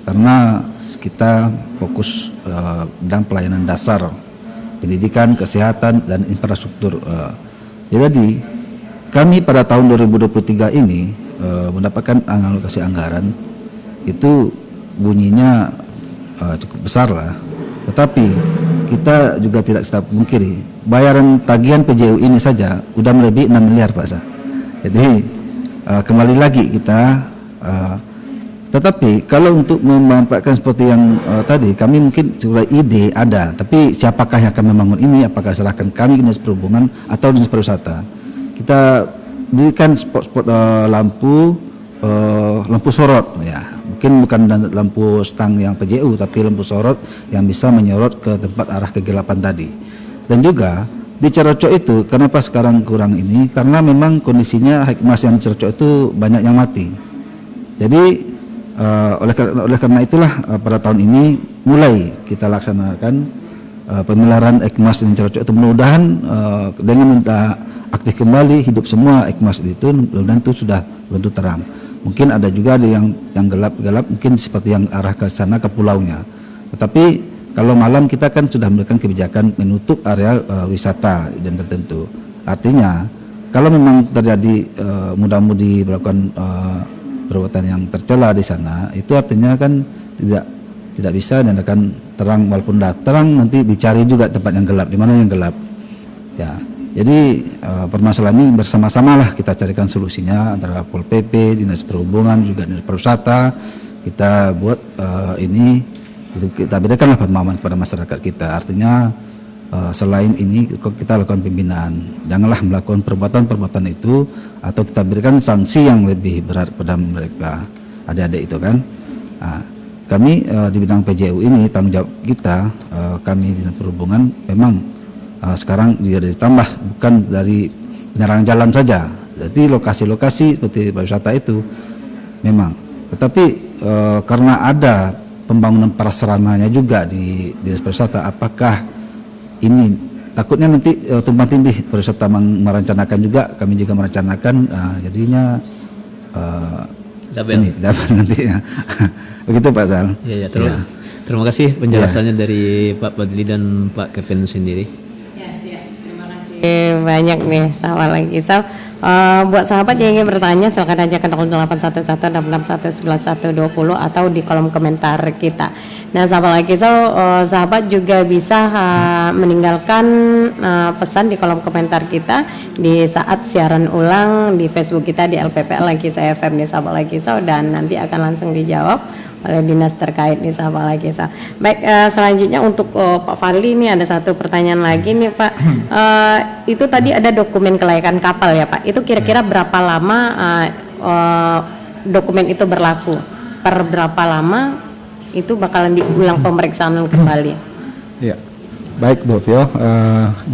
karena kita fokus dalam pelayanan dasar, pendidikan, kesehatan dan infrastruktur. Jadi kami pada tahun 2023 ini mendapatkan alokasi anggaran itu bunyinya cukup besar lah. Tetapi kita juga tidak bisa pungkiri bayaran tagihan PJU ini saja udah melebihi 6 miliar Pak Sa. Jadi kembali lagi kita tetapi kalau untuk memanfaatkan seperti yang tadi kami mungkin sudah ide ada, tapi siapakah yang akan membangun ini, apakah serahkan kami dinas perhubungan atau dinas pariwisata. Kita dirikan spot-spot lampu sorot ya. Mungkin bukan lampu stang yang PJU tapi lampu sorot yang bisa menyorot ke tempat arah kegelapan tadi. Dan juga di Carocok itu kenapa sekarang kurang ini, karena memang kondisinya hikmas yang di Carocok itu banyak yang mati. Jadi oleh karena itulah pada tahun ini mulai kita laksanakan pemeliharaan hikmas di Carocok itu, mudah-mudahan dengan aktif kembali hidup semua hikmas itu, mudah-mudahan itu sudah bentuk terang. Mungkin ada juga yang gelap-gelap, mungkin seperti yang arah ke sana ke pulaunya. Tetapi kalau malam kita kan sudah memberikan kebijakan menutup area wisata dan tertentu. Artinya kalau memang terjadi mudah-mudi melakukan perbuatan yang tercela di sana, itu artinya kan tidak bisa dan akan terang, walaupun terang nanti dicari juga tempat yang gelap, di mana yang gelap. Ya. Jadi permasalahan ini bersama-samalah kita carikan solusinya antara Pol PP, Dinas Perhubungan juga Dinas Pariwisata. Kita buat ini kita berikanlah pemahaman kepada masyarakat kita. Artinya selain ini kita lakukan pembinaan. Janganlah melakukan perbuatan-perbuatan itu atau kita berikan sanksi yang lebih berat pada mereka adik-adik itu kan. Kami di bidang PJU ini tanggung jawab kita, kami Dinas Perhubungan memang sekarang dia ditambah bukan dari penerangan jalan saja, jadi lokasi-lokasi seperti pariwisata itu memang, tetapi karena ada pembangunan prasarananya juga di dinas pariwisata, apakah ini takutnya nanti tumpang tindih pariwisata merencanakan juga, kami juga merencanakan, jadinya dapat nanti ya. Begitu Pak Sal. Ya, terima kasih penjelasannya dari Pak Badli dan Pak Kevin sendiri. Banyak nih sahabat lagi buat sahabat yang ingin bertanya silakan aja ke 081166191120 atau di kolom komentar kita. Nah sahabat lagi sahabat juga bisa meninggalkan pesan di kolom komentar kita di saat siaran ulang di Facebook kita di LPPL Lagi Saya FM nih sahabat lagi dan nanti akan langsung dijawab oleh dinas terkait nih sahabat lagi Baik, selanjutnya untuk Pak Fadli ini ada satu pertanyaan lagi nih Pak. Itu tadi ada dokumen kelayakan kapal ya Pak. Itu kira-kira berapa lama dokumen itu berlaku? Per berapa lama itu bakalan diulang pemeriksaan kembali? Ya, baik Bu Vio.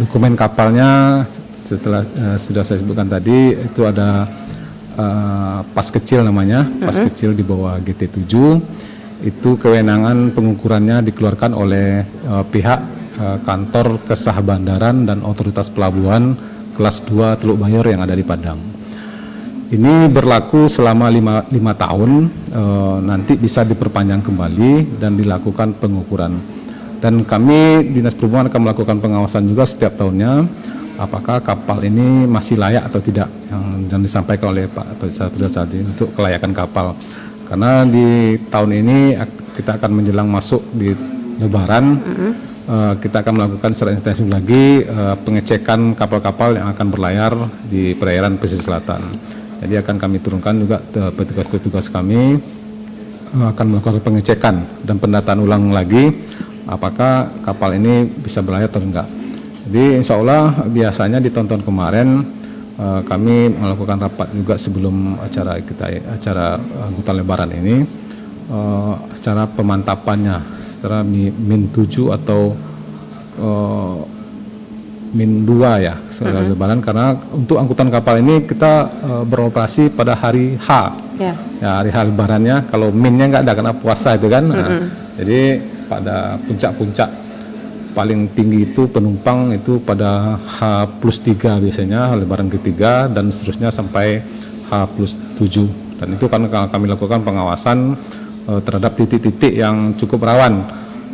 Dokumen kapalnya setelah sudah saya sebutkan tadi itu ada pas kecil namanya, pas kecil di bawah GT7 itu kewenangan pengukurannya dikeluarkan oleh pihak kantor Kesah Bandaran dan Otoritas Pelabuhan kelas 2 Teluk Bayor yang ada di Padang. Ini berlaku selama 5 tahun, nanti bisa diperpanjang kembali dan dilakukan pengukuran. Dan kami Dinas Perhubungan akan melakukan pengawasan juga setiap tahunnya, apakah kapal ini masih layak atau tidak, yang disampaikan oleh Pak Presiden untuk kelayakan kapal. Karena di tahun ini kita akan menjelang masuk di Lebaran, kita akan melakukan secara intensif lagi pengecekan kapal-kapal yang akan berlayar di perairan pesisir selatan. Jadi akan kami turunkan juga petugas-petugas kami akan melakukan pengecekan dan pendataan ulang lagi apakah kapal ini bisa berlayar atau enggak. Jadi insya Allah biasanya di tahun-tahun kemarin kami melakukan rapat juga sebelum acara angkutan Lebaran ini, acara pemantapannya setelah -7 atau -2 ya setelah Lebaran, karena untuk angkutan kapal ini kita beroperasi pada hari H, ya hari H Lebarannya. Kalau minnya nggak ada karena puasa itu kan. Jadi pada puncak-puncak paling tinggi itu penumpang itu pada H+3 biasanya, Lebaran ketiga dan seterusnya sampai H+7. Dan itu kan kami lakukan pengawasan terhadap titik-titik yang cukup rawan,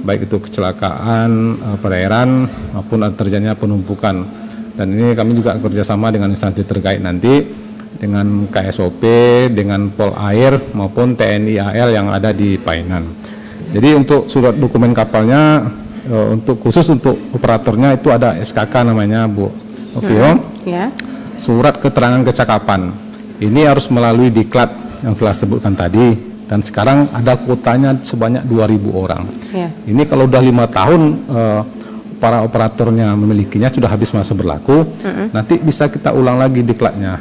baik itu kecelakaan perairan maupun terjadinya penumpukan. Dan ini kami juga kerjasama dengan instansi terkait nanti, dengan KSOP, dengan Pol Air maupun TNI AL yang ada di Painan. Jadi untuk surat dokumen kapalnya, khusus untuk operatornya itu ada SKK namanya Bu Vio, surat keterangan kecakapan. Ini harus melalui diklat yang telah sebutkan tadi. Dan sekarang ada kuotanya sebanyak 2.000 orang. Ini kalau udah 5 tahun para operatornya memilikinya, sudah habis masa berlaku, nanti bisa kita ulang lagi diklatnya,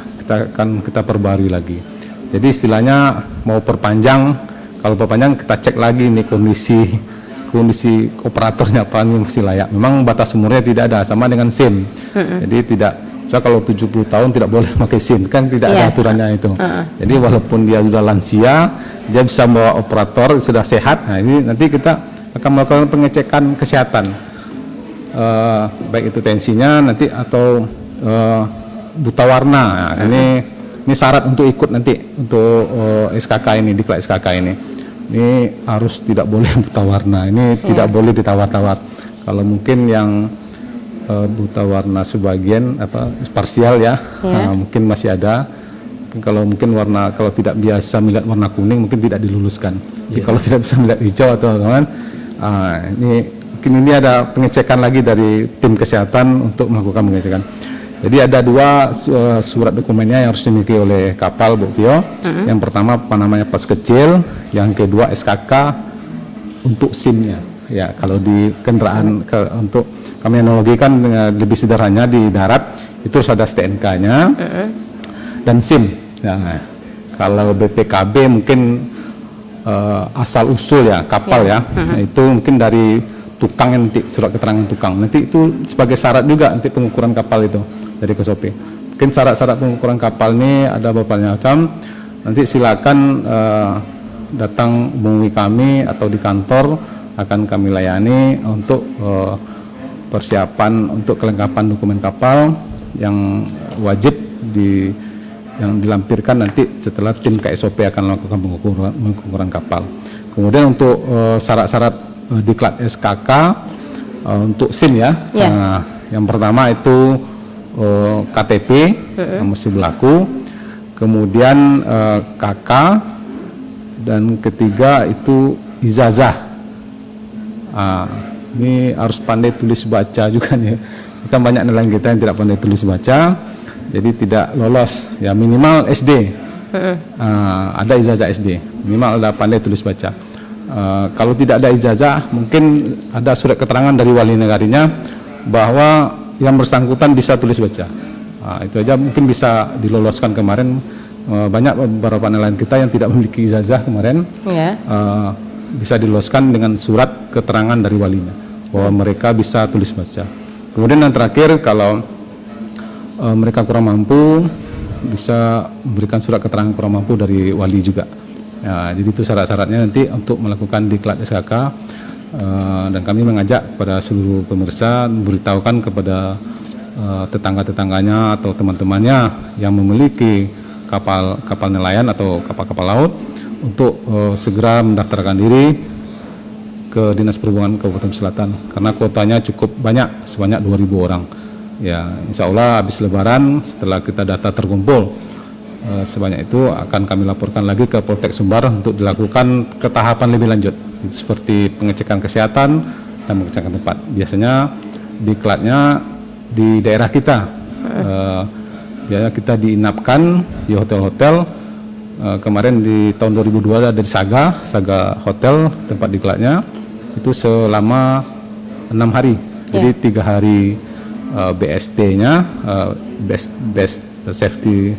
kita perbarui lagi. Jadi istilahnya mau perpanjang, kalau perpanjang kita cek lagi nih kondisi operatornya apa nih masih layak. Memang batas umurnya tidak ada, sama dengan SIM. Jadi tidak, kalau 70 tahun tidak boleh pakai SIM, kan tidak ada aturannya itu. Jadi walaupun dia sudah lansia, dia bisa membawa operator, sudah sehat. Nah ini nanti kita akan melakukan pengecekan kesehatan, baik itu tensinya nanti atau buta warna. Nah, ini syarat untuk ikut nanti untuk SKK ini, diklat SKK ini. Ini harus tidak boleh buta warna. Ini tidak boleh ditawar-tawar. Kalau mungkin yang buta warna sebagian parsial ya, mungkin masih ada. Kalau mungkin kalau tidak biasa melihat warna kuning mungkin tidak diluluskan. Jadi kalau tidak bisa melihat hijau atau teman-teman, ini ada pengecekan lagi dari tim kesehatan untuk melakukan pengecekan. Jadi ada 2 surat dokumennya yang harus dimiliki oleh kapal, Bu Pio. Yang pertama pas kecil, yang kedua SKK untuk SIM-nya. Ya, kalau di kendaraan untuk kami analogikan dengan lebih sederhananya di darat itu harus ada STNK-nya dan SIM. Nah, kalau BPKB mungkin asal usul ya kapal ya, itu mungkin dari tukang, nanti surat keterangan tukang. Nanti itu sebagai syarat juga nanti pengukuran kapal itu dari KSOP. Mungkin syarat-syarat pengukuran kapal ini ada beberapa macam. Nanti silakan datang hubungi kami atau di kantor, akan kami layani untuk persiapan untuk kelengkapan dokumen kapal yang wajib yang dilampirkan nanti setelah tim KSOP akan melakukan pengukuran kapal. Kemudian untuk syarat-syarat diklat SKK untuk SIM ya. Nah, yang pertama itu KTP yang mesti berlaku, kemudian KK, dan ketiga itu ijazah. Ini harus pandai tulis baca juga nih. Kan banyak nelayan kita yang tidak pandai tulis baca, jadi tidak lolos. Ya minimal SD, ada ijazah SD, minimal ada pandai tulis baca. Kalau tidak ada ijazah, mungkin ada surat keterangan dari wali negarinya bahwa yang bersangkutan bisa tulis baca. Itu aja mungkin bisa diloloskan kemarin. Banyak beberapa nelayan kita yang tidak memiliki ijazah kemarin, bisa diloloskan dengan surat keterangan dari walinya bahwa mereka bisa tulis baca. Kemudian yang terakhir, kalau mereka kurang mampu, bisa memberikan surat keterangan kurang mampu dari wali juga. Ya, jadi itu syarat-syaratnya nanti untuk melakukan diklat SKK. dan kami mengajak kepada seluruh pemirsa memberitahukan kepada tetangga-tetangganya atau teman-temannya yang memiliki kapal nelayan atau kapal-kapal laut untuk segera mendaftarkan diri ke Dinas Perhubungan Kabupaten Selatan karena kuotanya cukup banyak, sebanyak 2.000 orang. Ya, insya Allah habis Lebaran setelah kita data terkumpul sebanyak itu akan kami laporkan lagi ke Poltek Sumbar untuk dilakukan ke tahapan lebih lanjut, itu seperti pengecekan kesehatan dan pengecekan tempat. Biasanya diklatnya di daerah kita, biasanya kita diinapkan di hotel-hotel. Kemarin di tahun 2002 ada di Saga Hotel tempat diklatnya itu selama 6 hari. Jadi 3 hari BST-nya, best safety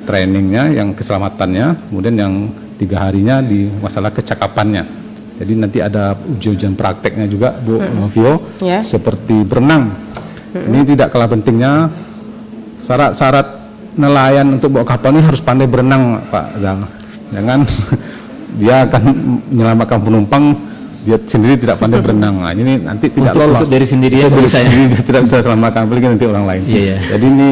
trainingnya, yang keselamatannya, kemudian yang 3 harinya di masalah kecakapannya. Jadi nanti ada ujian prakteknya juga, Bu Vio, seperti berenang. Ini tidak kalah pentingnya, syarat nelayan untuk bawa kapal ini harus pandai berenang, Pak Zang. Jangan dia akan menyelamatkan penumpang, dia sendiri tidak pandai berenang. Nah, ini nanti tidak lolos. Untuk dari sendiri ya, tidak bisa selamatkan, apalagi nanti orang lain. Iya. Jadi ini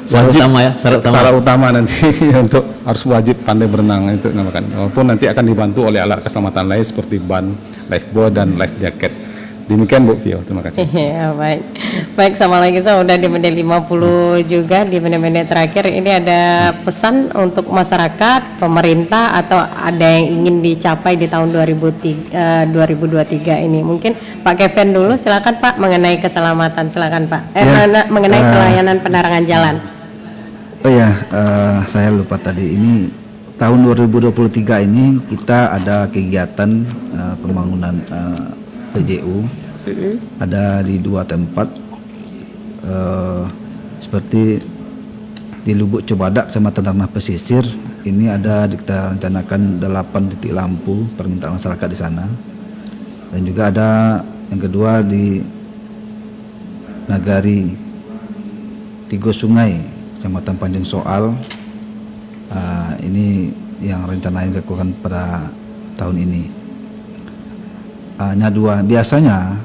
syarat utama nanti untuk harus wajib pandai berenang itu namakan. Walaupun nanti akan dibantu oleh alat keselamatan lain seperti ban, lifeboat dan life jacket. Demikian Bu Vio, terima kasih. Ya, baik, sama lagi saya udah di menit 50 juga, di menit-menit terakhir ini ada pesan untuk masyarakat, pemerintah, atau ada yang ingin dicapai di tahun 2023 ini. Mungkin Pak Kevin dulu, silakan Pak, mengenai keselamatan, silakan Pak. Mengenai pelayanan penerangan jalan. Oh ya, saya lupa tadi, ini tahun 2023 ini kita ada kegiatan pembangunan PJU, ada di 2 tempat, seperti di Lubuk Cobadak sama Tanah Pesisir. Ini ada kita rencanakan 8 titik lampu permintaan masyarakat di sana, dan juga ada yang kedua di Nagari Tigo Sungai, Kecamatan Panjang Soal. Ini yang rencananya dilakukan pada tahun ini. Hanya 2. Biasanya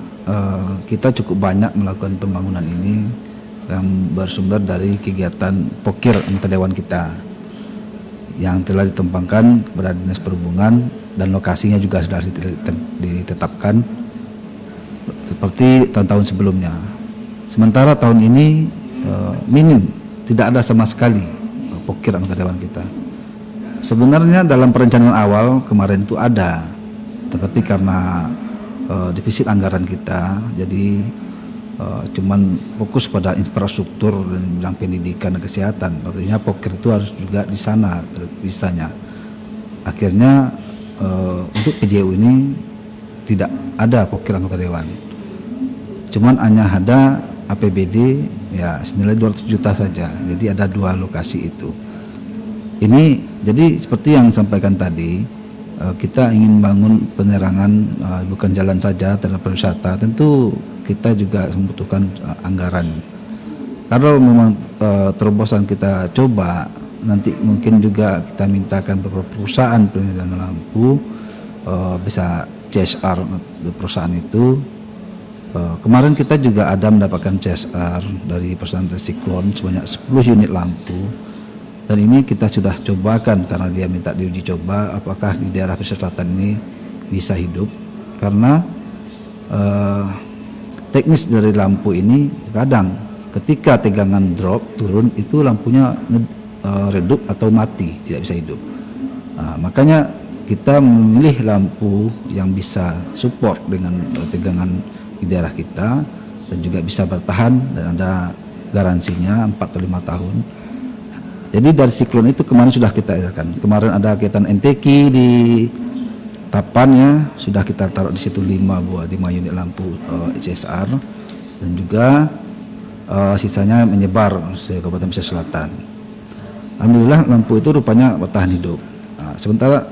kita cukup banyak melakukan pembangunan ini yang bersumber dari kegiatan pokir anggota dewan kita yang telah ditempangkan kepada Dinas Perhubungan, dan lokasinya juga sudah ditetapkan seperti tahun-tahun sebelumnya. Sementara tahun ini minim, tidak ada sama sekali pokir anggota dewan kita. Sebenarnya dalam perencanaan awal kemarin itu ada, tetapi karena defisit anggaran kita, jadi cuman fokus pada infrastruktur dan bidang pendidikan dan kesehatan. Artinya pokir itu harus juga di sana bisanya. Akhirnya untuk PJU ini tidak ada pokir anggota dewan. Cuman hanya ada APBD ya senilai 200 juta saja. Jadi ada 2 lokasi itu. Ini jadi seperti yang sampaikan tadi, kita ingin bangun penerangan bukan jalan saja terhadap pariwisata. Tentu kita juga membutuhkan anggaran. Kalau memang terobosan kita coba, nanti mungkin juga kita mintakan beberapa perusahaan penyediaan lampu, bisa CSR perusahaan itu. Kemarin kita juga ada mendapatkan CSR dari perusahaan Resiklon sebanyak 10 unit lampu. Dan ini kita sudah cobakan karena dia minta diuji coba apakah di daerah pesisir selatan ini bisa hidup. Karena teknis dari lampu ini kadang ketika tegangan drop turun itu lampunya redup atau mati, tidak bisa hidup. Makanya kita memilih lampu yang bisa support dengan tegangan di daerah kita dan juga bisa bertahan dan ada garansinya 4 atau 5 tahun. Jadi dari siklon itu kemarin sudah kita edarkan. Kemarin ada kegiatan MTQ di Tapan ya, sudah kita taruh di situ 5 unit lampu CSR, dan juga sisanya menyebar ke Kabupaten Pesisir Selatan. Alhamdulillah lampu itu rupanya bertahan hidup. Sementara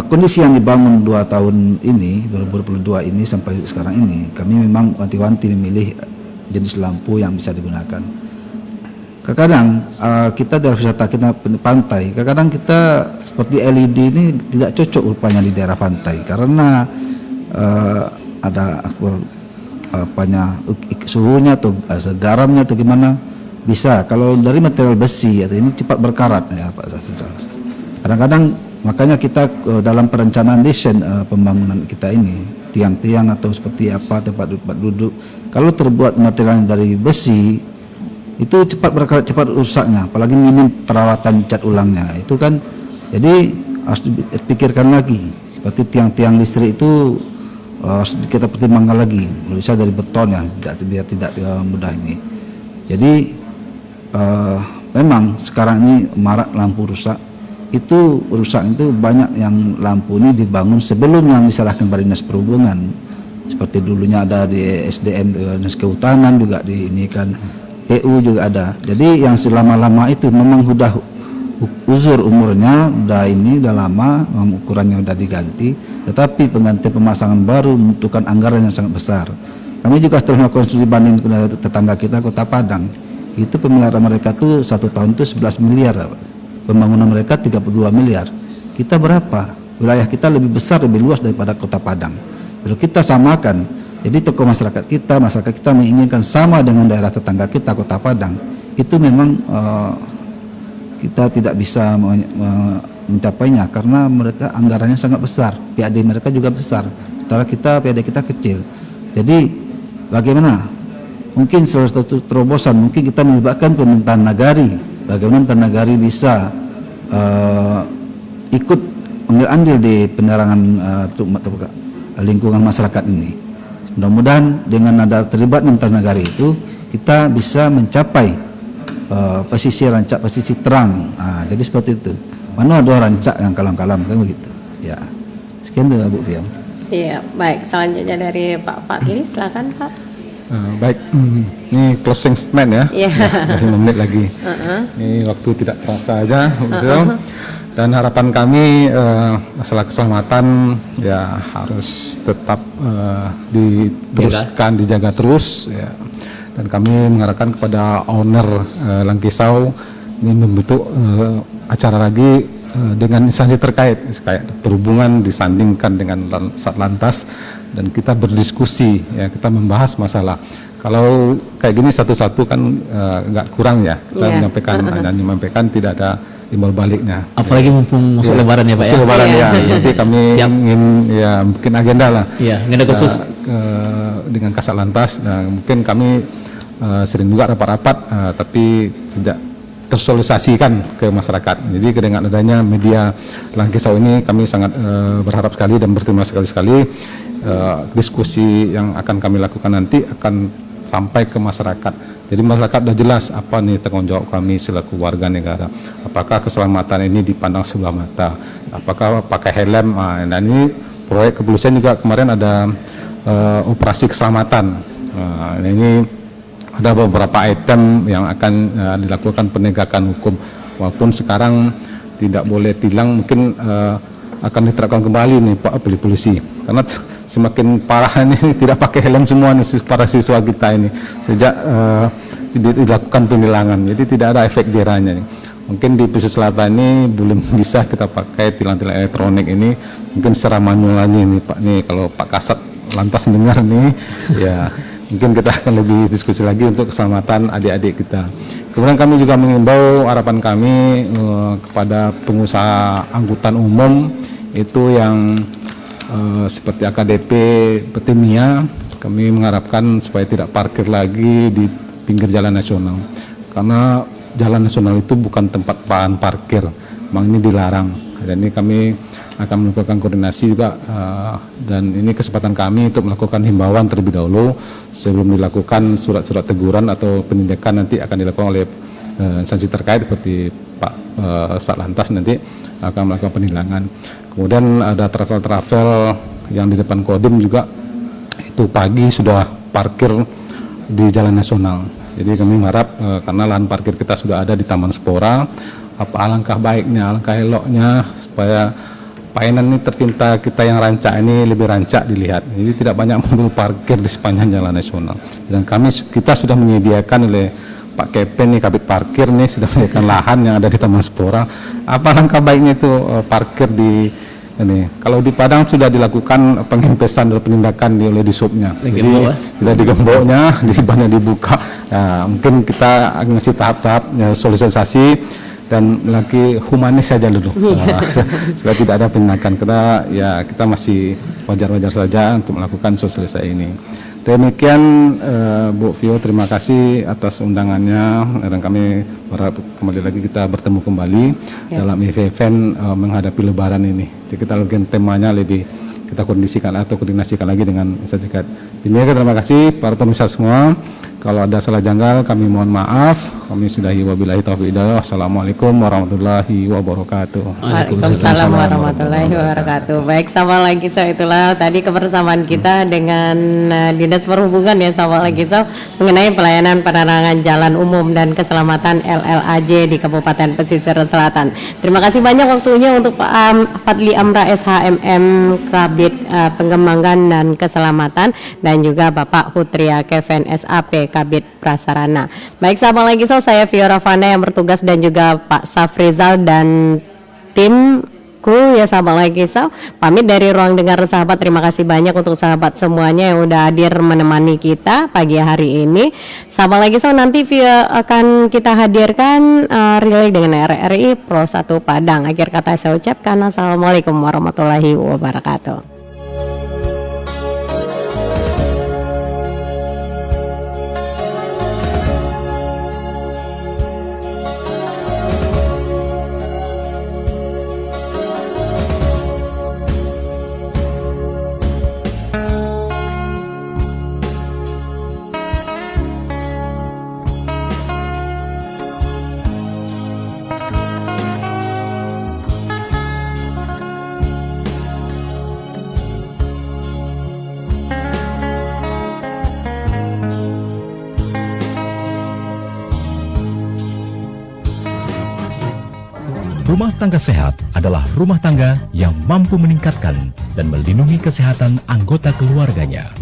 kondisi yang dibangun 2 tahun ini, 2022 ini sampai sekarang ini, kami memang wanti-wanti memilih jenis lampu yang bisa digunakan. Kadang kita daerah wisata kita pantai, kadang kita seperti LED ini tidak cocok rupanya di daerah pantai karena ada suhunya atau garamnya atau gimana, bisa. Kalau dari material besi atau ini cepat berkarat ya Pak Saudara. Kadang-kadang makanya kita dalam perencanaan desain pembangunan kita ini, tiang-tiang atau seperti apa tempat duduk, kalau terbuat material dari besi itu cepat berkarat, cepat rusaknya, apalagi minim perawatan cat ulangnya. Itu kan jadi harus dipikirkan lagi. Seperti tiang-tiang listrik itu harus kita pertimbangkan lagi, bisa dari beton ya, biar tidak mudah ini. Jadi memang sekarang ini marak lampu rusak. Itu banyak yang lampu ini dibangun sebelum yang diserahkan pada Dinas Perhubungan. Seperti dulunya ada di SDM, Dinas Kehutanan juga di ini kan, PU juga ada. Jadi yang selama-lama itu memang sudah uzur umurnya, udah lama, ukurannya udah diganti, tetapi pengganti pemasangan baru membutuhkan anggaran yang sangat besar. Kami juga setelah melakukan studi banding tetangga kita Kota Padang, itu pemeliharaan mereka tuh 1 tahun itu 11 miliar, pembangunan mereka 32 miliar. Kita berapa? Wilayah kita lebih besar, lebih luas daripada Kota Padang. Kalau kita samakan, jadi tokoh masyarakat kita menginginkan sama dengan daerah tetangga kita Kota Padang, itu memang kita tidak bisa mencapainya karena mereka anggarannya sangat besar, PAD mereka juga besar, sementara PAD kita kecil. Jadi bagaimana? Mungkin salah satu terobosan, mungkin kita melibatkan pemerintahan nagari. Bagaimana pemerintahan nagari bisa ikut ambil andil di penerangan lingkungan masyarakat ini. Mudah-mudahan dengan ada terlibat pemerintahan nagari itu, kita bisa mencapai pesisir terang. Jadi seperti itu. Mana ada rancak yang kalam-kalam kan begitu. Ya. Sekian dulu Bu Fiam. Siap. Baik, selanjutnya dari Pak Fadli, silakan Pak. Baik, ini closing statement ya. Yeah. 5 menit lagi. Ini waktu tidak terasa aja, betul. Dan harapan kami masalah keselamatan ya harus tetap diteruskan, dijaga terus. Ya. Dan kami mengharapkan kepada owner Langkisau ini membentuk acara lagi dengan instansi terkait, kayak perhubungan disandingkan dengan Satlantas, dan kita berdiskusi ya, kita membahas masalah. Kalau kayak gini satu-satu kan nggak kurang ya, kita menyampaikan tidak ada imbal baliknya. Apalagi mumpung masuk Lebaran ya Pak ya. Lebaran ya. Nanti kami ingin ya mungkin agenda lah. Iya, agenda khusus dengan Kasat Lantas. Mungkin kami sering juga rapat-rapat, tapi tidak tersosialisasikan ke masyarakat. Jadi dengan adanya media Langkisau ini, kami sangat berharap sekali dan berterima kasih sekali. Diskusi yang akan kami lakukan nanti akan sampai ke masyarakat. Jadi masyarakat sudah jelas apa nih tanggung jawab kami selaku warga negara. Apakah keselamatan ini dipandang sebelah mata? Apakah pakai helm? Nah ini proyek kepolisian juga kemarin ada operasi keselamatan. Nah, ini ada beberapa item yang akan dilakukan penegakan hukum. Walaupun sekarang tidak boleh tilang, mungkin akan diterapkan kembali nih Pak polisi. Karena semakin parah ini tidak pakai helm semua nih para siswa kita ini sejak dilakukan penilangan. Jadi tidak ada efek jerahnya. Mungkin di pesisir selatan ini belum bisa kita pakai tilang-tilang elektronik ini, mungkin secara manual nih Pak nih. Kalau Pak Kasat Lantas dengar nih ya mungkin kita akan lebih diskusi lagi untuk keselamatan adik-adik kita. Kemudian kami juga mengimbau harapan kami kepada pengusaha angkutan umum itu yang seperti AKDP Petimia, kami mengharapkan supaya tidak parkir lagi di pinggir jalan nasional, karena jalan nasional itu bukan tempat bahan parkir, memang ini dilarang. Dan ini kami akan melakukan koordinasi juga, dan ini kesempatan kami untuk melakukan himbauan terlebih dahulu sebelum dilakukan surat-surat teguran atau penindakan nanti akan dilakukan oleh instansi terkait seperti Pak Satlantas nanti akan melakukan penilangan. Kemudian ada travel-travel yang di depan Kodim juga itu pagi sudah parkir di jalan nasional. Jadi kami mengharap karena lahan parkir kita sudah ada di Taman Spora, apa alangkah baiknya, alangkah eloknya supaya Painan ini tercinta kita yang rancak ini lebih rancak dilihat. Jadi tidak banyak mobil parkir di sepanjang jalan nasional. Dan kita sudah menyediakan oleh Pak Kepen nih, Kabit Parkir nih sudah menyediakan lahan yang ada di Taman Spora. Apa langkah baiknya itu parkir di ini. Kalau di Padang sudah dilakukan pengempesan dan penindakan oleh disubnya. Jadi sudah digemboknya, banyak dibuka. Ya, mungkin kita ngasih tahap-tahap sosialisasi dan lagi humanis saja dulu. Supaya tidak ada penindakan. Karena ya kita masih wajar-wajar saja untuk melakukan sosialisasi ini. Demikian Bu Vio, terima kasih atas undangannya dan kami berharap kembali lagi kita bertemu kembali dalam event menghadapi Lebaran ini. Jadi kita mungkin temanya lebih kita koordinasikan lagi dengan instansi terkait. Demikian terima kasih para pemirsa semua. Kalau ada salah janggal kami mohon maaf. Kami sudahi wabillahi taufiq hidayah. Assalamualaikum warahmatullahi wabarakatuh. Waalaikumsalam warahmatullahi wabarakatuh. Baik, sama lagi itulah tadi kebersamaan kita dengan Dinas Perhubungan ya, sama lagi mengenai pelayanan penerangan jalan umum dan keselamatan LLAJ di Kabupaten Pesisir Selatan. Terima kasih banyak waktunya untuk Pak Fadli Amra SHMM Kabid Pengembangan dan Keselamatan dan juga Bapak Hutria Kevin SAP Kabid Prasarana. Baik, sama lagi saya Fiora Fana yang bertugas dan juga Pak Safrizal dan timku ya, sama lagi pamit dari Ruang Dengar Sahabat. Terima kasih banyak untuk sahabat semuanya yang udah hadir menemani kita pagi hari ini. Sama lagi nanti akan kita hadirkan relay dengan RRI Pro 1 Padang. Akhir kata saya ucapkan assalamualaikum warahmatullahi wabarakatuh. Rumah tangga sehat adalah rumah tangga yang mampu meningkatkan dan melindungi kesehatan anggota keluarganya.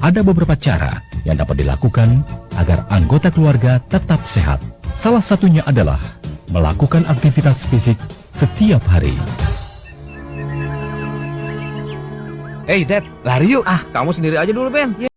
Ada beberapa cara yang dapat dilakukan agar anggota keluarga tetap sehat. Salah satunya adalah melakukan aktivitas fisik setiap hari. Dad, lari yuk. Kamu sendiri aja dulu, Ben.